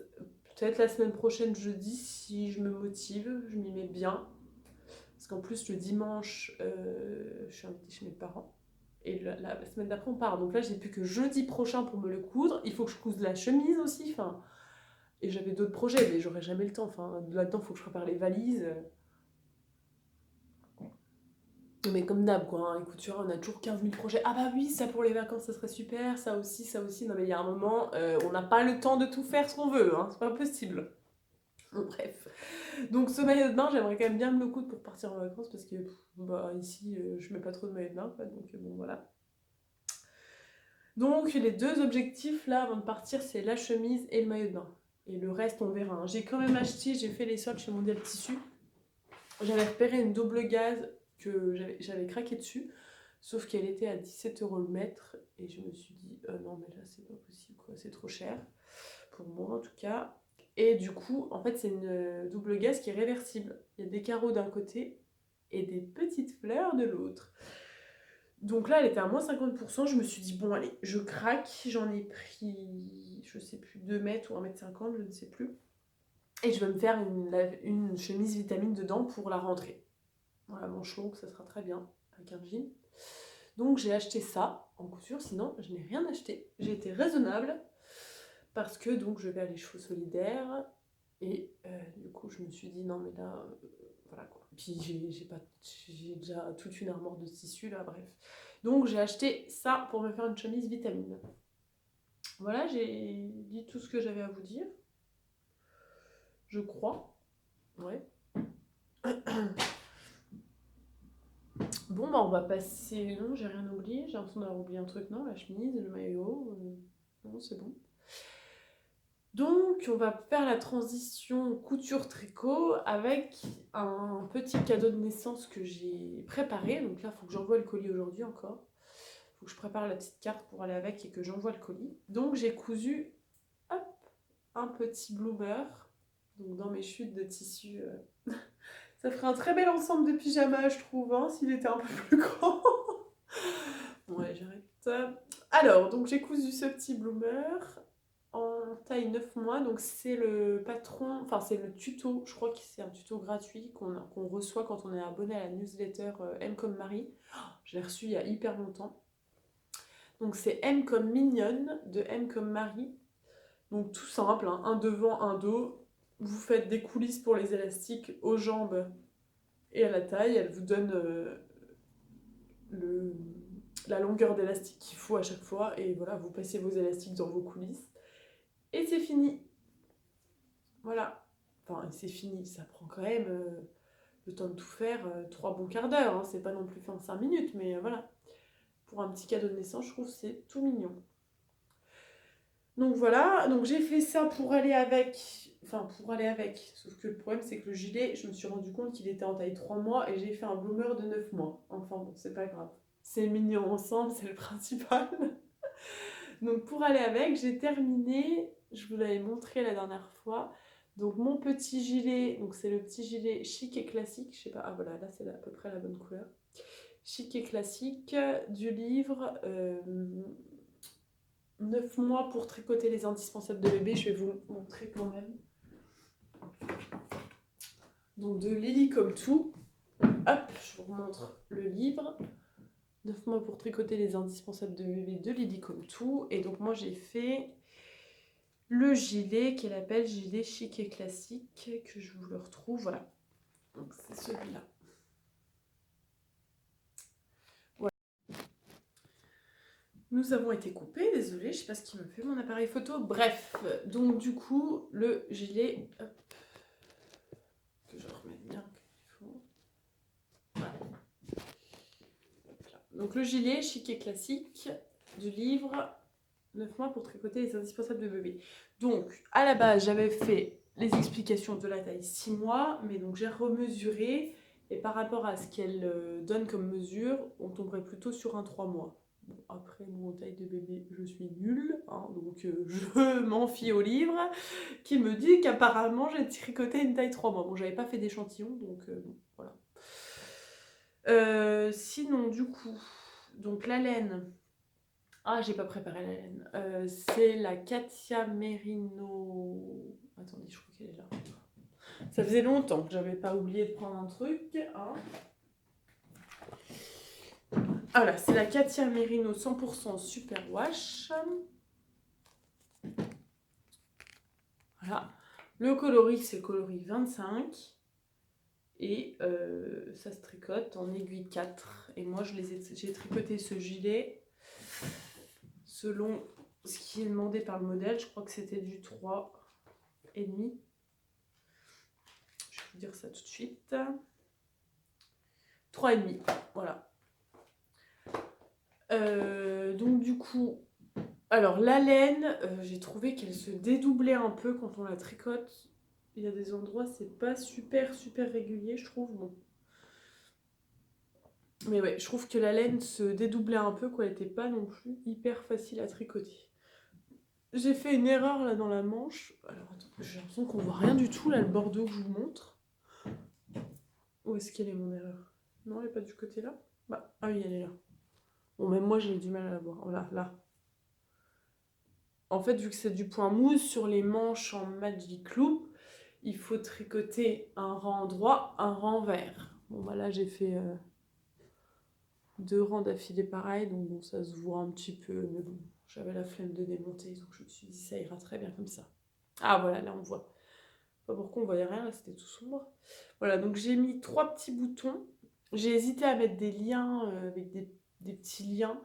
[SPEAKER 2] Peut-être la semaine prochaine, jeudi, si je me motive, je m'y mets bien. Parce qu'en plus, le dimanche, je suis invitée chez mes parents. Et la semaine d'après, on part. Donc là, j'ai plus que jeudi prochain pour me le coudre. Il faut que je couse la chemise aussi. Enfin, et j'avais d'autres projets, mais j'aurais jamais le temps. Enfin, là-dedans, il faut que je prépare les valises. Mais comme d'hab, quoi. Hein, les couturiers, on a toujours 15 000 projets. Ah bah oui, ça pour les vacances, ça serait super. Ça aussi, ça aussi. Non, mais il y a un moment, on n'a pas le temps de tout faire ce qu'on veut. Hein, c'est pas possible. Bon, bref. Donc, ce maillot de bain, j'aimerais quand même bien me le coudre pour partir en vacances parce que bah, ici, je mets pas trop de maillot de bain. Quoi, donc, bon, voilà. Donc, les deux objectifs là avant de partir, c'est la chemise et le maillot de bain. Et le reste, on verra. Hein. J'ai quand même acheté, j'ai fait les soldes chez Mondial Tissu. J'avais repéré une double gaze que j'avais craqué dessus, sauf qu'elle était à 17 € le mètre. Et je me suis dit, non, mais là, c'est pas possible, quoi. C'est trop cher. Pour moi, en tout cas. Et du coup, en fait, c'est une double gaze qui est réversible. Il y a des carreaux d'un côté et des petites fleurs de l'autre. Donc là, elle était à moins 50%. Je me suis dit, bon, allez, je craque. J'en ai pris, je sais plus, 2 mètres ou 1,50 m, je ne sais plus. Et je vais me faire une chemise vitamine dedans pour la rentrée. Voilà, manche longue, ça sera très bien avec un jean. Donc j'ai acheté ça en couture, sinon je n'ai rien acheté. J'ai été raisonnable parce que donc je vais à les Chevaux Solidaires. Et du coup, je me suis dit, non, mais là, voilà quoi. Puis j'ai déjà toute une armoire de tissu là, bref. Donc j'ai acheté ça pour me faire une chemise vitamine. Voilà, j'ai dit tout ce que j'avais à vous dire. Je crois. Ouais. Bon, bah on va passer. Non, j'ai rien oublié. J'ai l'impression d'avoir oublié un truc. Non, la chemise, le maillot. Non, c'est bon. Donc, on va faire la transition couture-tricot avec un petit cadeau de naissance que j'ai préparé. Donc là, il faut que j'envoie le colis aujourd'hui encore. Il faut que je prépare la petite carte pour aller avec et que j'envoie le colis. Donc, j'ai cousu hop, un petit bloomer. Donc, dans mes chutes de tissu. Ça ferait un très bel ensemble de pyjama, je trouve, hein, s'il était un peu plus grand. Ouais, j'arrête. Alors, donc j'ai cousu ce petit bloomer en taille 9 mois. Donc c'est le patron, enfin c'est le tuto, je crois que c'est un tuto gratuit qu'on reçoit quand on est abonné à la newsletter M comme Marie. Je l'ai reçu il y a hyper longtemps. Donc c'est M comme mignonne de M comme Marie. Donc tout simple, hein, un devant, un dos. Vous faites des coulisses pour les élastiques aux jambes et à la taille. Elle vous donne la longueur d'élastique qu'il faut à chaque fois. Et voilà, vous passez vos élastiques dans vos coulisses. Et c'est fini. Voilà. Enfin, c'est fini. Ça prend quand même le temps de tout faire 3 bons quarts d'heure. Hein. C'est pas non plus fait en 5 minutes, mais voilà. Pour un petit cadeau de naissance, je trouve que c'est tout mignon. Donc voilà, donc j'ai fait ça pour aller avec. Enfin, pour aller avec. Sauf que le problème, c'est que le gilet, je me suis rendu compte qu'il était en taille 3 mois et j'ai fait un bloomer de 9 mois. Enfin bon, c'est pas grave. C'est mignon ensemble, c'est le principal. Donc pour aller avec, j'ai terminé Je vous l'avais montré la dernière fois. Donc mon petit gilet, donc c'est le petit gilet chic et classique. Je sais pas, ah voilà, là c'est à peu près la bonne couleur. Chic et classique du livre 9 mois pour tricoter les indispensables de bébé. Je vais vous le montrer quand même. Donc de Lily comme tout. Hop, je vous remontre le livre. 9 mois pour tricoter les indispensables de bébé de Lily comme tout. Et donc moi j'ai fait le gilet qu'elle appelle gilet chic et classique, que je vous le retrouve, voilà. Donc c'est celui-là. Voilà. Nous avons été coupés, désolée, je sais pas ce qui me fait mon appareil photo. Bref, donc du coup, le gilet, hop, que je remets bien comme il faut. Voilà. Donc le gilet chic et classique du livre 9 mois pour tricoter les indispensables de bébé. Donc à la base j'avais fait les explications de la taille 6 mois, mais donc j'ai remesuré et par rapport à ce qu'elle donne comme mesure, on tomberait plutôt sur un 3 mois. Bon, après mon taille de bébé je suis nulle, hein, donc je m'en fie au livre qui me dit qu'apparemment j'ai tricoté une taille 3 mois. Bon, j'avais pas fait d'échantillon, donc bon, voilà. Sinon, du coup, donc la laine. Ah, j'ai pas préparé la laine. C'est la Katia Merino. Attendez, je crois qu'elle est là. Ça faisait longtemps que j'avais pas oublié de prendre un truc. Hein. Ah voilà, c'est la Katia Merino 100% Super Wash. Voilà. Le coloris, c'est le coloris 25. Et ça se tricote en aiguille 4. Et moi, j'ai tricoté ce gilet selon ce qui est demandé par le modèle. Je crois que c'était du 3,5. Je vais vous dire ça tout de suite. 3,5. Voilà. Donc du coup, alors la laine, j'ai trouvé qu'elle se dédoublait un peu quand on la tricote. Il y a des endroits, c'est pas super régulier, je trouve. Bon. Mais ouais, je trouve que la laine se dédoublait un peu, quoi. Elle était pas non plus hyper facile à tricoter. J'ai fait une erreur là dans la manche. Alors attends, j'ai l'impression qu'on voit rien du tout là, le bordeaux que je vous montre. Où est-ce qu'elle est mon erreur? Non, elle est pas du côté là? Bah, ah oui, elle est là. Bon, même moi j'ai du mal à la voir. Voilà, là. En fait, vu que c'est du point mousse sur les manches en Magic Loop, il faut tricoter un rang droit, un rang vert. Bon, bah là j'ai fait 2 rangs d'affilée pareil, donc bon, ça se voit un petit peu, mais bon, j'avais la flemme de démonter, donc je me suis dit ça ira très bien comme ça. Ah voilà, là on voit. Pas pourquoi on voyait rien, là c'était tout sombre. Voilà, donc j'ai mis 3 petits boutons. J'ai hésité à mettre des liens avec des petits liens,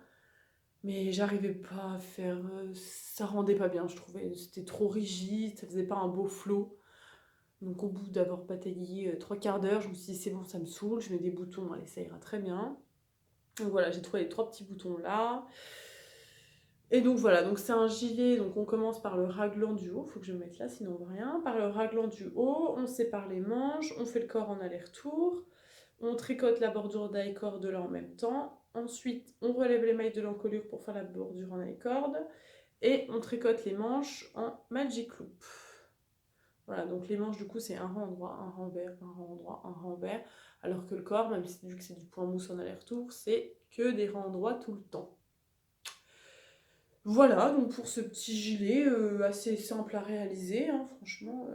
[SPEAKER 2] mais j'arrivais pas à faire. Ça rendait pas bien, je trouvais. C'était trop rigide, ça faisait pas un beau flow. Donc au bout d'avoir bataillé 3 quarts d'heure, je me suis dit c'est bon, ça me saoule, je mets des boutons, allez, ça ira très bien. Donc voilà, j'ai trouvé les 3 petits boutons là. Et donc voilà, donc c'est un gilet, donc on commence par le raglan du haut, faut que je me mette là sinon on voit rien. Par le raglan du haut, on sépare les manches, on fait le corps en aller-retour, on tricote la bordure d'aille-corde là en même temps. Ensuite, on relève les mailles de l'encolure pour faire la bordure en aille-corde. Et on tricote les manches en magic loop. Voilà, donc les manches du coup c'est un rang droit, un rang vert, un rang droit, un rang vert. Alors que le corps, même si vu que c'est du point mousse en aller-retour, c'est que des rangs droits tout le temps. Voilà, donc pour ce petit gilet assez simple à réaliser, hein, franchement,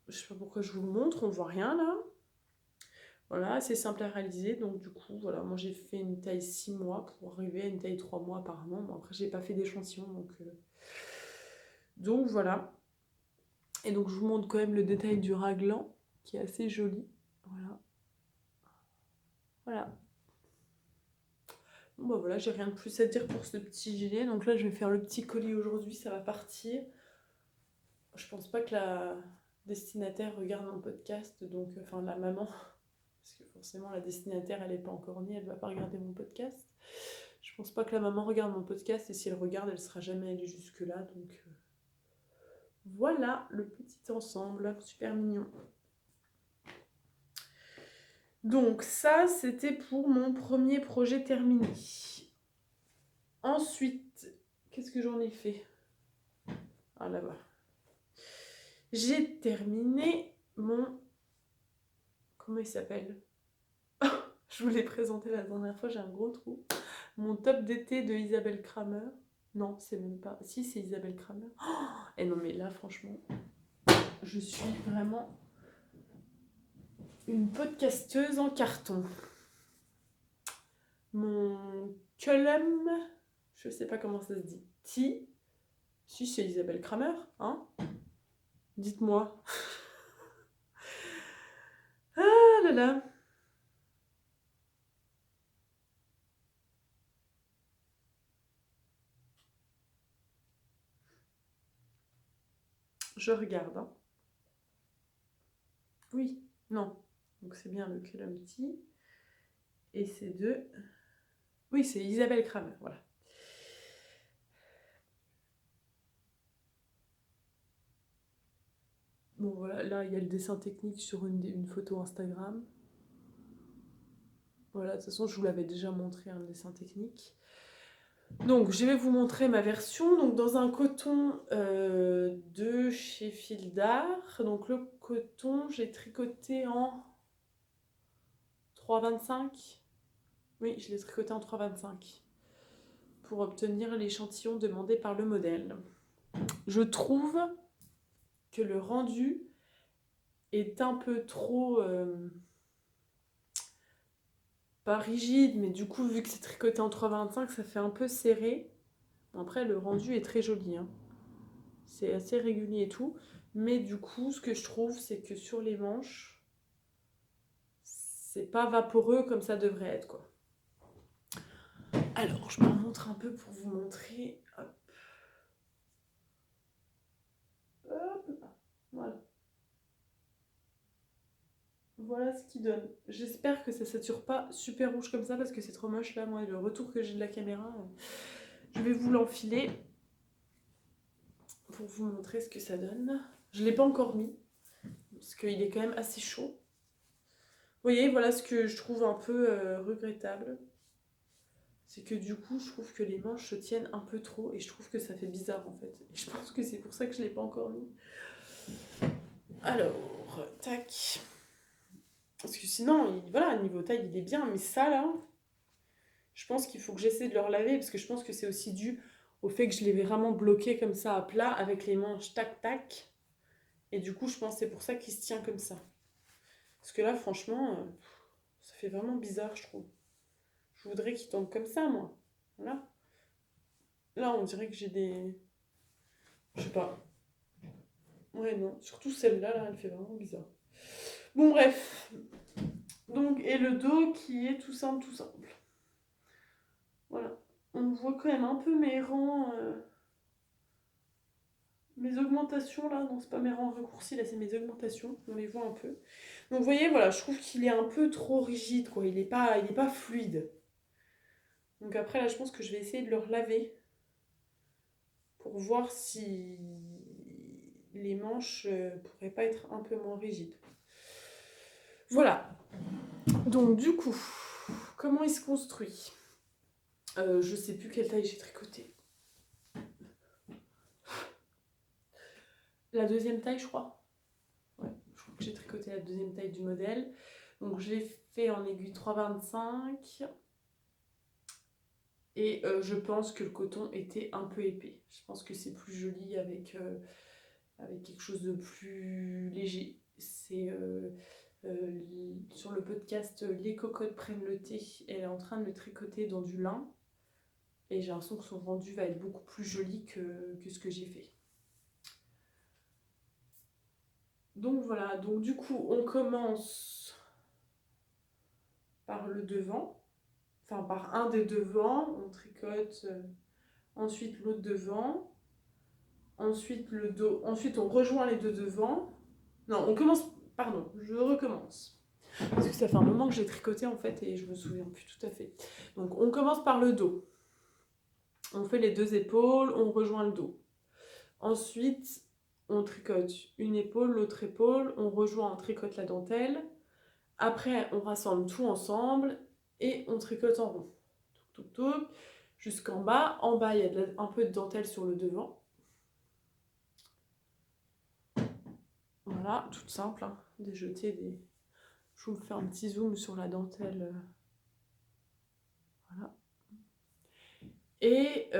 [SPEAKER 2] je sais pas pourquoi je vous le montre, on voit rien là. Voilà, assez simple à réaliser, donc du coup, voilà, moi j'ai fait une taille 6 mois pour arriver à une taille 3 mois apparemment. Bon, après, j'ai pas fait d'échantillon, donc voilà. Et donc je vous montre quand même le détail du raglan, qui est assez joli. Voilà. Voilà. Bon bah voilà, j'ai rien de plus à dire pour ce petit gilet. Donc là, je vais faire le petit colis aujourd'hui, ça va partir. Je pense pas que la destinataire regarde mon podcast, donc enfin la maman, parce que forcément la destinataire elle est pas encore née, elle va pas regarder mon podcast. Je pense pas que la maman regarde mon podcast et si elle regarde, elle sera jamais allée jusque là, donc voilà le petit ensemble, super mignon. Donc ça c'était pour mon premier projet terminé. Ensuite, qu'est-ce que j'en ai fait? Ah là-bas. J'ai terminé mon... Comment il s'appelle? Je vous l'ai présenté la dernière fois, j'ai un gros trou. Mon top d'été de Isabelle Kramer. Non, c'est même pas... Si, c'est Isabelle Kramer. Et non, mais là, franchement, je suis vraiment une podcasteuse en carton. Mon column, je sais pas comment ça se dit. Si, c'est Isabelle Kramer, hein? Dites-moi. Ah là là. Je regarde, hein. Oui, non. Donc c'est bien le column T. Et c'est de... Oui, c'est Isabelle Kramer, voilà. Bon voilà, là il y a le dessin technique sur une photo Instagram. Voilà, de toute façon je vous l'avais déjà montré un dessin technique. Donc je vais vous montrer ma version. Donc dans un coton de chez Fil d'Art. Donc le coton, j'ai tricoté en 3,25. Oui, je l'ai tricoté en 3,25 pour obtenir l'échantillon demandé par le modèle. Je trouve que le rendu est un peu trop... pas rigide, mais du coup, vu que c'est tricoté en 3,25, ça fait un peu serré. Après, le rendu est très joli, hein. C'est assez régulier et tout. Mais du coup, ce que je trouve, c'est que sur les manches, c'est pas vaporeux comme ça devrait être, quoi. Alors, je m'en montre un peu pour vous montrer. Hop. Hop. Voilà. Voilà ce qu'il donne. J'espère que ça sature pas super rouge comme ça parce que c'est trop moche là. Moi, le retour que j'ai de la caméra, je vais vous l'enfiler pour vous montrer ce que ça donne. Je l'ai pas encore mis parce qu'il est quand même assez chaud. Vous voyez, voilà ce que je trouve un peu regrettable. C'est que du coup, je trouve que les manches se tiennent un peu trop et je trouve que ça fait bizarre en fait. Et je pense que c'est pour ça que je l'ai pas encore mis. Alors, tac. Parce que sinon, voilà, niveau taille, il est bien. Mais ça là, je pense qu'il faut que j'essaie de le relaver parce que je pense que c'est aussi dû au fait que je l'ai vraiment bloqué comme ça à plat avec les manches tac tac. Et du coup, je pense que c'est pour ça qu'il se tient comme ça. Parce que là, franchement, ça fait vraiment bizarre, je trouve. Je voudrais qu'il tombe comme ça, moi. Voilà. Là, on dirait que j'ai des... Je sais pas. Ouais, non. Surtout celle-là, là, elle fait vraiment bizarre. Bon, bref. Donc, et le dos qui est tout simple, tout simple. Voilà. On voit quand même un peu mes rangs... mes augmentations, là. Non, c'est pas mes rangs raccourcis, là, c'est mes augmentations. On les voit un peu. Donc, vous voyez, voilà, je trouve qu'il est un peu trop rigide, quoi. Il est pas fluide. Donc après, là, je pense que je vais essayer de le relaver pour voir si les manches pourraient pas être un peu moins rigides. Voilà. Donc du coup, comment il se construit? Je sais plus quelle taille j'ai tricoté. La deuxième taille, je crois. Ouais, je crois que j'ai tricoté la deuxième taille du modèle. Donc je l'ai fait en aiguille 3,25. Et je pense que le coton était un peu épais. Je pense que c'est plus joli avec quelque chose de plus léger. C'est sur le podcast Les cocottes prennent le thé. Elle est en train de le tricoter dans du lin. Et j'ai l'impression que son rendu va être beaucoup plus joli que ce que j'ai fait. Donc voilà, donc du coup on commence par le devant. Enfin par un des devants, on tricote ensuite l'autre devant. Ensuite le dos, ensuite on rejoint les deux devants. Non, on commence, pardon, je recommence. Parce que ça fait un moment que j'ai tricoté en fait et je me souviens plus tout à fait. Donc on commence par le dos. On fait les deux épaules, on rejoint le dos. Ensuite, on tricote une épaule, l'autre épaule, on rejoint, on tricote la dentelle. Après, on rassemble tout ensemble et on tricote en rond. Jusqu'en bas. En bas, il y a un peu de dentelle sur le devant. Voilà, toute simple, hein. Des jetés, des... Je vous fais un petit zoom sur la dentelle. Voilà. Et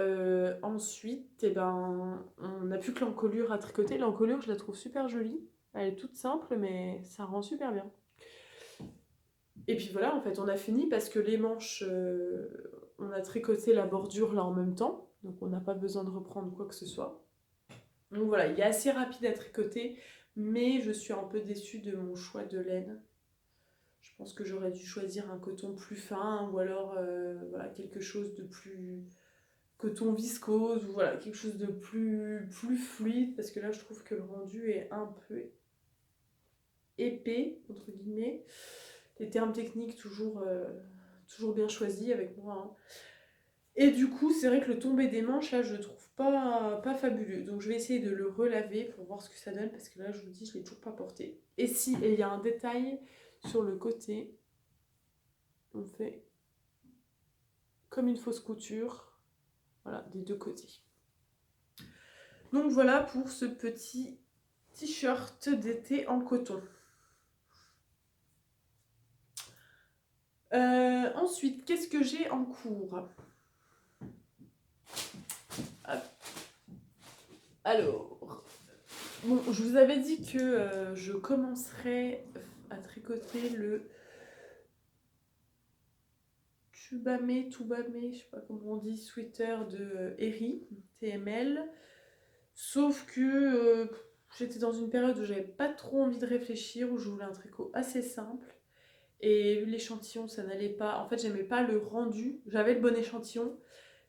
[SPEAKER 2] ensuite, eh ben, on n'a plus que l'encolure à tricoter. L'encolure, je la trouve super jolie. Elle est toute simple, mais ça rend super bien. Et puis voilà, en fait, on a fini parce que les manches, on a tricoté la bordure là en même temps. Donc on n'a pas besoin de reprendre quoi que ce soit. Donc voilà, il est assez rapide à tricoter, mais je suis un peu déçue de mon choix de laine. Je pense que j'aurais dû choisir un coton plus fin ou alors voilà, quelque chose de plus coton viscose ou voilà, quelque chose de plus fluide parce que là je trouve que le rendu est un peu épais, entre guillemets. Les termes techniques toujours, toujours bien choisis avec moi, hein. Et du coup, c'est vrai que le tombé des manches, là, je le trouve pas fabuleux. Donc, je vais essayer de le relaver pour voir ce que ça donne, parce que là, je vous dis, je l'ai toujours pas porté. Et si, et il y a un détail sur le côté, on fait comme une fausse couture, voilà, des deux côtés. Donc, voilà pour ce petit t-shirt d'été en coton. Ensuite, qu'est-ce que j'ai en cours? Hop. Alors, bon, je vous avais dit que je commencerai à tricoter le Tubame, je sais pas comment on dit, sweater de Eri, TML. Sauf que j'étais dans une période où j'avais pas trop envie de réfléchir, où je voulais un tricot assez simple. Et l'échantillon, ça n'allait pas. En fait, j'aimais pas le rendu. J'avais le bon échantillon,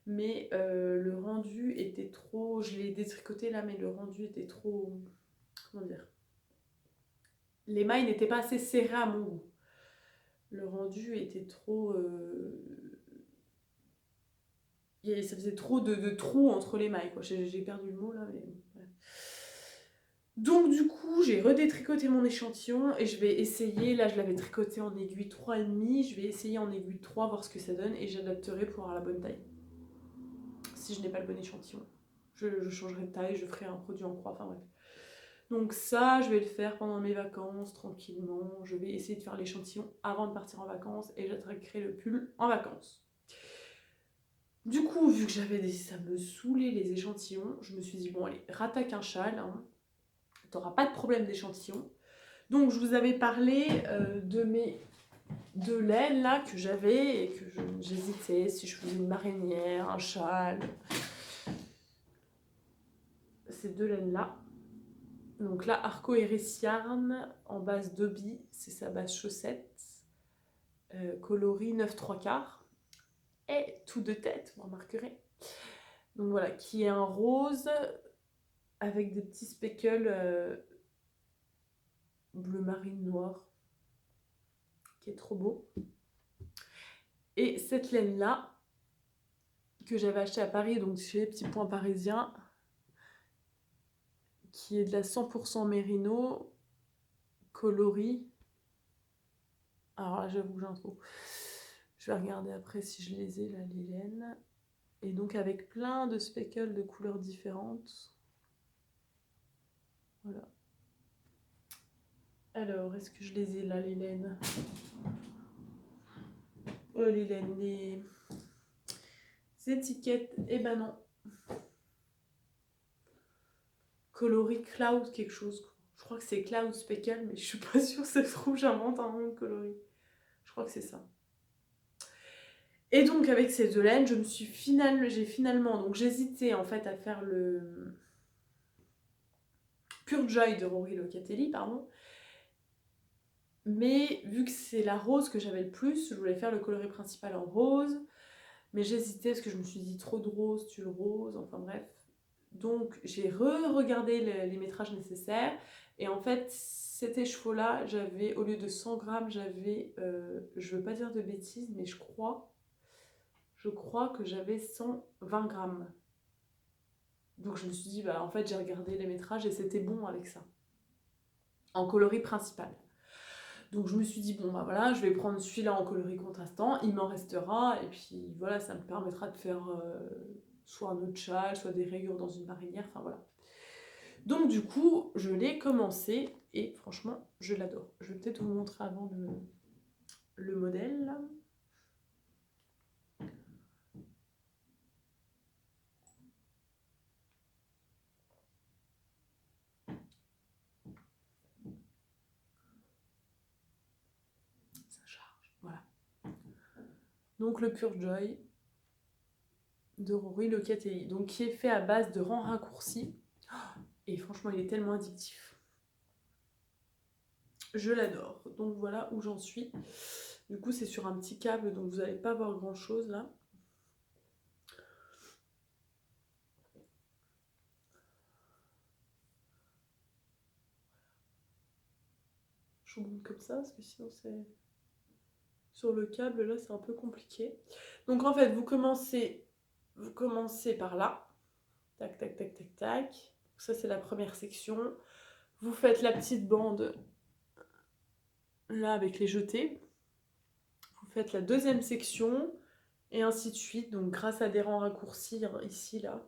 [SPEAKER 2] mais le rendu était trop. Je l'ai détricoté là, mais le rendu était trop. Comment dire? Les mailles n'étaient pas assez serrées à mon goût. Le rendu était trop. Ça faisait trop de trous entre les mailles, quoi. J'ai perdu le mot là, mais. Ouais. Donc, du coup, j'ai redétricoté mon échantillon et je vais essayer. Là, je l'avais tricoté en aiguille 3,5. Je vais essayer en aiguille 3, voir ce que ça donne et j'adapterai pour avoir la bonne taille. Si je n'ai pas le bon échantillon, je changerai de taille, je ferai un produit en croix, enfin bref. Donc ça, je vais le faire pendant mes vacances, tranquillement. Je vais essayer de faire l'échantillon avant de partir en vacances et j'attaquerai le pull en vacances. Du coup, vu que ça me saoulait les échantillons, je me suis dit, bon allez, rattaque un châle, hein. T'auras pas de problème d'échantillon. Donc je vous avais parlé de laine là que j'avais et que j'hésitais si je faisais une marinière, un châle. Ces deux laines là. Donc là, Arco Iris Yarn en base d'Obi, c'est sa base chaussette, coloris 9 3/4 et tout de tête, vous remarquerez. Donc voilà, qui est un rose avec des petits speckles bleu marine noir, qui est trop beau. Et cette laine là, que j'avais acheté à Paris, donc chez les petits points parisiens, qui est de la 100% mérino, coloris. Alors là, j'avoue que j'ai un trou. Je vais regarder après si je les ai là, les laines. Et donc avec plein de speckles de couleurs différentes. Voilà. Alors, est-ce que je les ai là, les laines? Oh, les laines, les étiquettes. Eh ben non. Coloris Cloud quelque chose. Je crois que c'est Cloud Speckle, mais je suis pas sûre, ça se trouve, j'invente un nom de coloris. Je crois que c'est ça. Et donc avec ces deux laines, j'ai finalement, donc j'hésitais en fait à faire le Pure Joy de Rory Locatelli, pardon. Mais vu que c'est la rose que j'avais le plus, je voulais faire le coloris principal en rose. Mais j'hésitais parce que je me suis dit trop de rose, tu le rose, enfin bref. Donc j'ai regardé les métrages nécessaires. Et en fait, cet écheveau-là, j'avais, au lieu de 100 grammes, j'avais, je veux pas dire de bêtises, mais je crois que j'avais 120 grammes. Donc je me suis dit, bah en fait j'ai regardé les métrages et c'était bon avec ça. En coloris principal. Donc je me suis dit, bon bah voilà, je vais prendre celui-là en coloris contrastant, il m'en restera, et puis voilà, ça me permettra de faire soit un autre châle, soit des rayures dans une marinière, enfin voilà. Donc du coup, je l'ai commencé, et franchement, je l'adore. Je vais peut-être vous montrer avant le modèle, là. Ça charge, voilà. Donc le Pure Joy de Rory Locatelli, donc qui est fait à base de rangs raccourcis. Et franchement, il est tellement addictif. Je l'adore. Donc voilà où j'en suis. Du coup, c'est sur un petit câble, donc vous n'allez pas voir grand-chose là. Je vous montre comme ça, parce que sinon c'est... Sur le câble, là, c'est un peu compliqué. Donc en fait, vous commencez par là. Tac, tac, tac, tac, tac. Ça, c'est la première section. Vous faites la petite bande là avec les jetés. Vous faites la deuxième section et ainsi de suite. Donc grâce à des rangs raccourcis ici, là,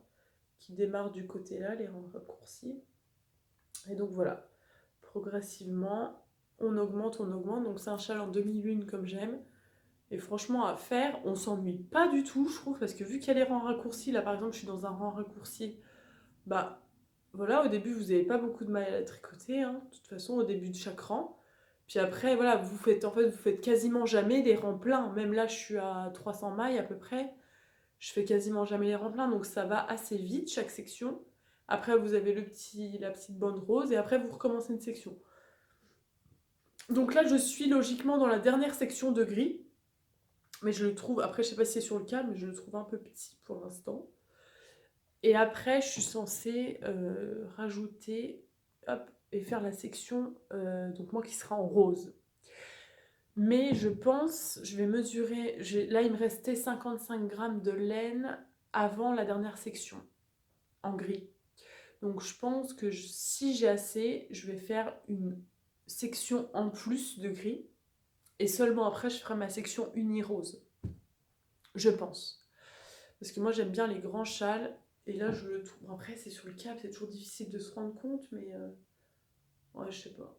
[SPEAKER 2] qui démarrent du côté là, les rangs raccourcis. Et donc voilà, progressivement, on augmente. Donc c'est un châle en demi-lune comme j'aime. Et franchement, à faire, on s'ennuie pas du tout, je trouve, parce que vu qu'il y a les rangs raccourcis, là par exemple, je suis dans un rang raccourci, bah voilà, au début, vous n'avez pas beaucoup de mal à tricoter, hein, de toute façon, au début de chaque rang. Puis après, voilà, vous faites quasiment jamais des rangs pleins. Même là, je suis à 300 mailles à peu près. Je fais quasiment jamais les rangs pleins, donc ça va assez vite, chaque section. Après, vous avez la petite bande rose, et après, vous recommencez une section. Donc là, je suis logiquement dans la dernière section de gris. Mais je le trouve, après je sais pas si c'est sur le câble, mais je le trouve un peu petit pour l'instant. Et après je suis censée rajouter, hop, et faire la section, donc moi qui sera en rose. Mais je pense, je vais mesurer, là il me restait 55 grammes de laine avant la dernière section, en gris. Donc je pense que si j'ai assez, je vais faire une section en plus de gris. Et seulement après je ferai ma section uni rose. Je pense. Parce que moi j'aime bien les grands châles. Et là je le trouve. Après c'est sur le câble, c'est toujours difficile de se rendre compte, mais ouais, je sais pas.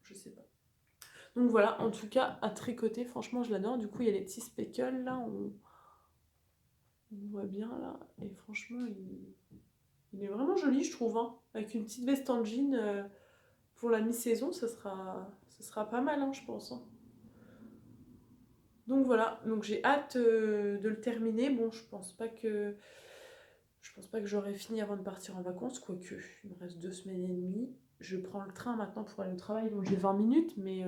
[SPEAKER 2] Je sais pas. Donc voilà, en tout cas, à tricoter, franchement je l'adore. Du coup il y a les petits speckles là, on voit bien là. Et franchement il est vraiment joli je trouve, hein. Avec une petite veste en jean pour la mi-saison, ça sera pas mal, hein, je pense, hein. Donc voilà, donc j'ai hâte de le terminer. Bon, je pense pas que j'aurai fini avant de partir en vacances, quoique il me reste 2 semaines et demie. Je prends le train maintenant pour aller au travail, donc j'ai 20 minutes, mais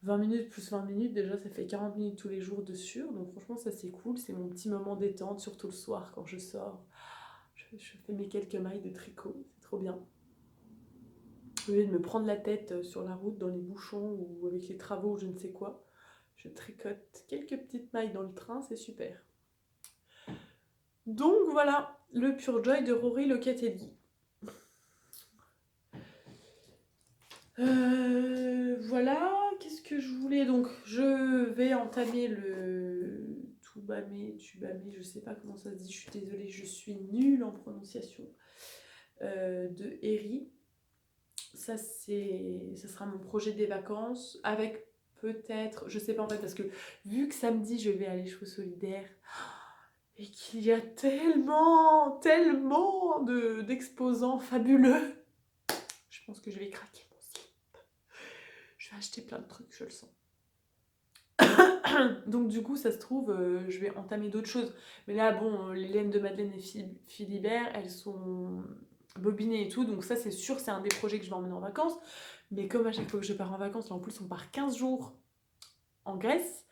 [SPEAKER 2] 20 minutes plus 20 minutes, déjà ça fait 40 minutes tous les jours de sûr. Donc franchement ça c'est cool, c'est mon petit moment détente, surtout le soir quand je sors. Je fais mes quelques mailles de tricot, c'est trop bien. Au lieu de me prendre la tête sur la route, dans les bouchons ou avec les travaux ou je ne sais quoi, je tricote quelques petites mailles dans le train, c'est super. Donc voilà, le Pure Joy de Rory Locatelli. Voilà, qu'est-ce que je voulais donc, je vais entamer le tubamé, je sais pas comment ça se dit, je suis désolée, je suis nulle en prononciation, de Eri. Ça sera mon projet des vacances, avec peut-être, je sais pas en fait, parce que vu que samedi je vais à l'écheveau solidaire, et qu'il y a tellement d'exposants fabuleux, je pense que je vais craquer mon slip. Je vais acheter plein de trucs, je le sens. Donc du coup, ça se trouve, je vais entamer d'autres choses. Mais là, bon, les laines de Madeleine et Philibert, elles sont bobinées et tout. Donc ça, c'est sûr, c'est un des projets que je vais emmener en vacances. Mais comme à chaque fois que je pars en vacances, là en plus, on part 15 jours en Grèce.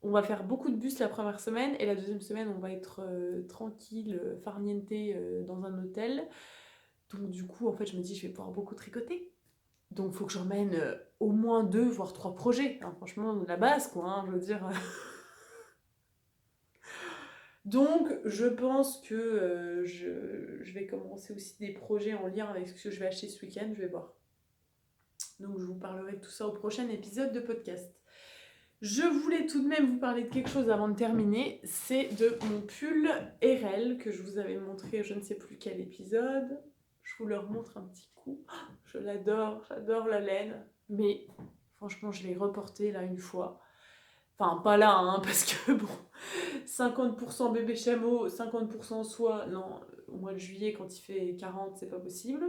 [SPEAKER 2] On va faire beaucoup de bus la première semaine. Et la deuxième semaine, on va être tranquille, farniente, dans un hôtel. Donc du coup, en fait, je me dis, je vais pouvoir beaucoup tricoter. Donc il faut que j'emmène au moins 2, voire 3 projets. Hein, franchement, la base, quoi, hein, je veux dire. Donc je pense que je vais commencer aussi des projets en lien avec ce que je vais acheter ce week-end, je vais voir. Donc je vous parlerai de tout ça au prochain épisode de podcast. Je voulais tout de même vous parler de quelque chose avant de terminer, c'est de mon pull RL que je vous avais montré, je ne sais plus quel épisode. Je vous le remontre un petit coup. Je l'adore, j'adore la laine. Mais franchement, je l'ai reporté là une fois. Enfin, pas là, hein, parce que bon, 50% bébé chameau, 50% soie. Non, au mois de juillet, quand il fait 40, c'est pas possible.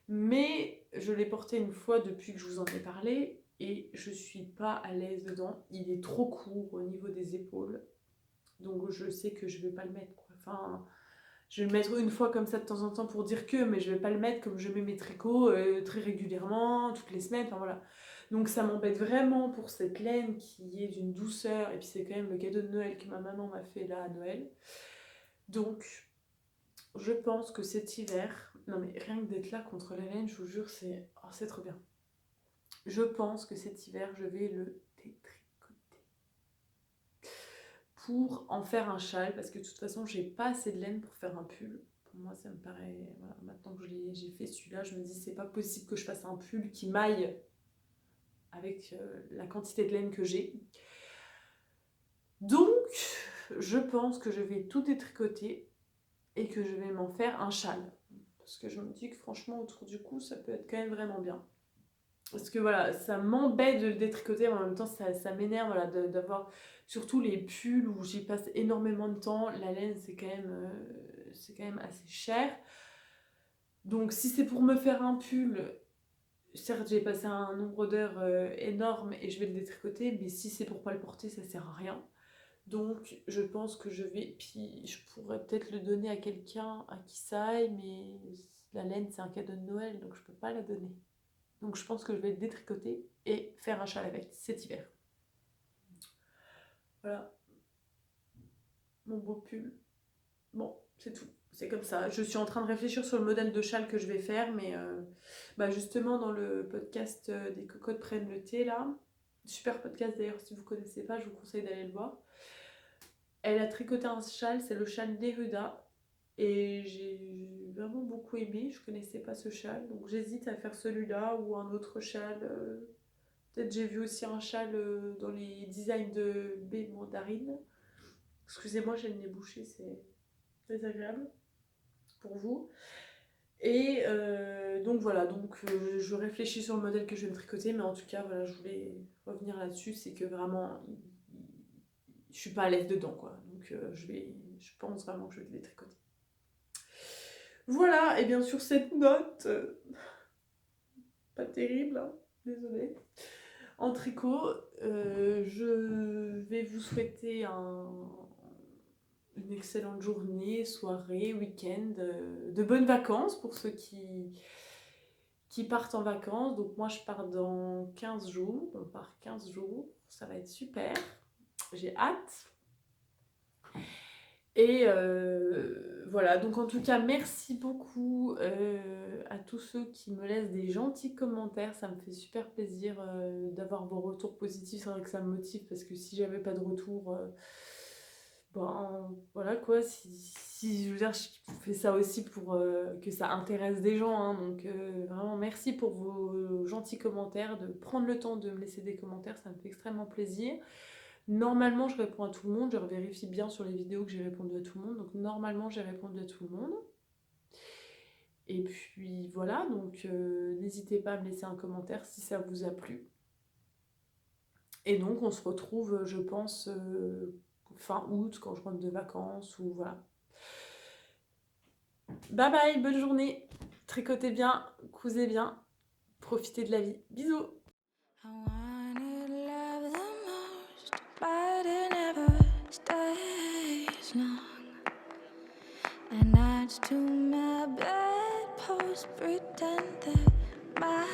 [SPEAKER 2] Mais je l'ai porté une fois depuis que je vous en ai parlé et je suis pas à l'aise dedans. Il est trop court au niveau des épaules. Donc je sais que je vais pas le mettre, quoi. Enfin, je vais le mettre une fois comme ça de temps en temps pour dire que, mais je vais pas le mettre comme je mets mes tricots très régulièrement, toutes les semaines, enfin voilà. Donc ça m'embête vraiment pour cette laine qui est d'une douceur, et puis c'est quand même le cadeau de Noël que ma maman m'a fait là à Noël. Donc je pense que cet hiver, non mais rien que d'être là contre la laine, je vous jure, c'est trop bien. Je pense que cet hiver, je vais le détricoter pour en faire un châle, parce que de toute façon, j'ai pas assez de laine pour faire un pull. Pour moi, ça me paraît... Voilà, maintenant que j'ai fait celui-là, je me dis, c'est pas possible que je fasse un pull qui maille avec la quantité de laine que j'ai. Donc, je pense que je vais tout détricoter et que je vais m'en faire un châle. Parce que je me dis que franchement, autour du cou, ça peut être quand même vraiment bien. Parce que voilà, ça m'embête de le détricoter, mais en même temps, ça m'énerve voilà, d'avoir surtout les pulls où j'y passe énormément de temps. La laine, c'est quand même assez cher. Donc, si c'est pour me faire un pull, certes, j'ai passé un nombre d'heures énorme et je vais le détricoter, mais si c'est pour pas le porter, ça sert à rien. Donc, je pense que je vais. Puis, je pourrais peut-être le donner à quelqu'un à qui ça aille, mais la laine, c'est un cadeau de Noël, donc je peux pas la donner. Donc je pense que je vais le détricoter et faire un châle avec cet hiver. Voilà, mon beau pull. Bon, c'est tout. C'est comme ça. Je suis en train de réfléchir sur le modèle de châle que je vais faire, mais justement dans le podcast des cocottes prennent le thé là, super podcast d'ailleurs, si vous ne connaissez pas, je vous conseille d'aller le voir. Elle a tricoté un châle, c'est le châle Neruda. Et j'ai vraiment beaucoup aimé, je connaissais pas ce châle, donc j'hésite à faire celui-là ou un autre châle. Peut-être j'ai vu aussi un châle dans les designs de B Mandarine. Excusez-moi, j'ai le nez bouché, c'est désagréable pour vous. Et donc voilà, je réfléchis sur le modèle que je vais me tricoter, mais en tout cas, voilà, je voulais revenir là-dessus, c'est que vraiment, je suis pas à l'aise dedans, quoi. Donc je pense vraiment que je vais le détricoter. Voilà, et bien sur cette note, pas terrible, hein, désolée, en tricot, je vais vous souhaiter une excellente journée, soirée, week-end, de bonnes vacances pour ceux qui partent en vacances. Donc moi je pars dans 15 jours, on part 15 jours, ça va être super, j'ai hâte. Et voilà, donc en tout cas, merci beaucoup à tous ceux qui me laissent des gentils commentaires. Ça me fait super plaisir d'avoir vos retours positifs. C'est vrai que ça me motive parce que si j'avais pas de retour, voilà quoi. Si je veux dire, je fais ça aussi pour que ça intéresse des gens. Hein, donc vraiment, merci pour vos gentils commentaires, de prendre le temps de me laisser des commentaires. Ça me fait extrêmement plaisir. Normalement, je réponds à tout le monde. Je vérifie bien sur les vidéos que j'ai répondu à tout le monde. Donc, normalement, j'ai répondu à tout le monde. Et puis, voilà. Donc, n'hésitez pas à me laisser un commentaire si ça vous a plu. Et donc, on se retrouve, je pense, fin août, quand je rentre de vacances. Ou voilà. Bye bye, bonne journée. Tricotez bien, cousez bien. Profitez de la vie. Bisous. And to my bedpost pretend that my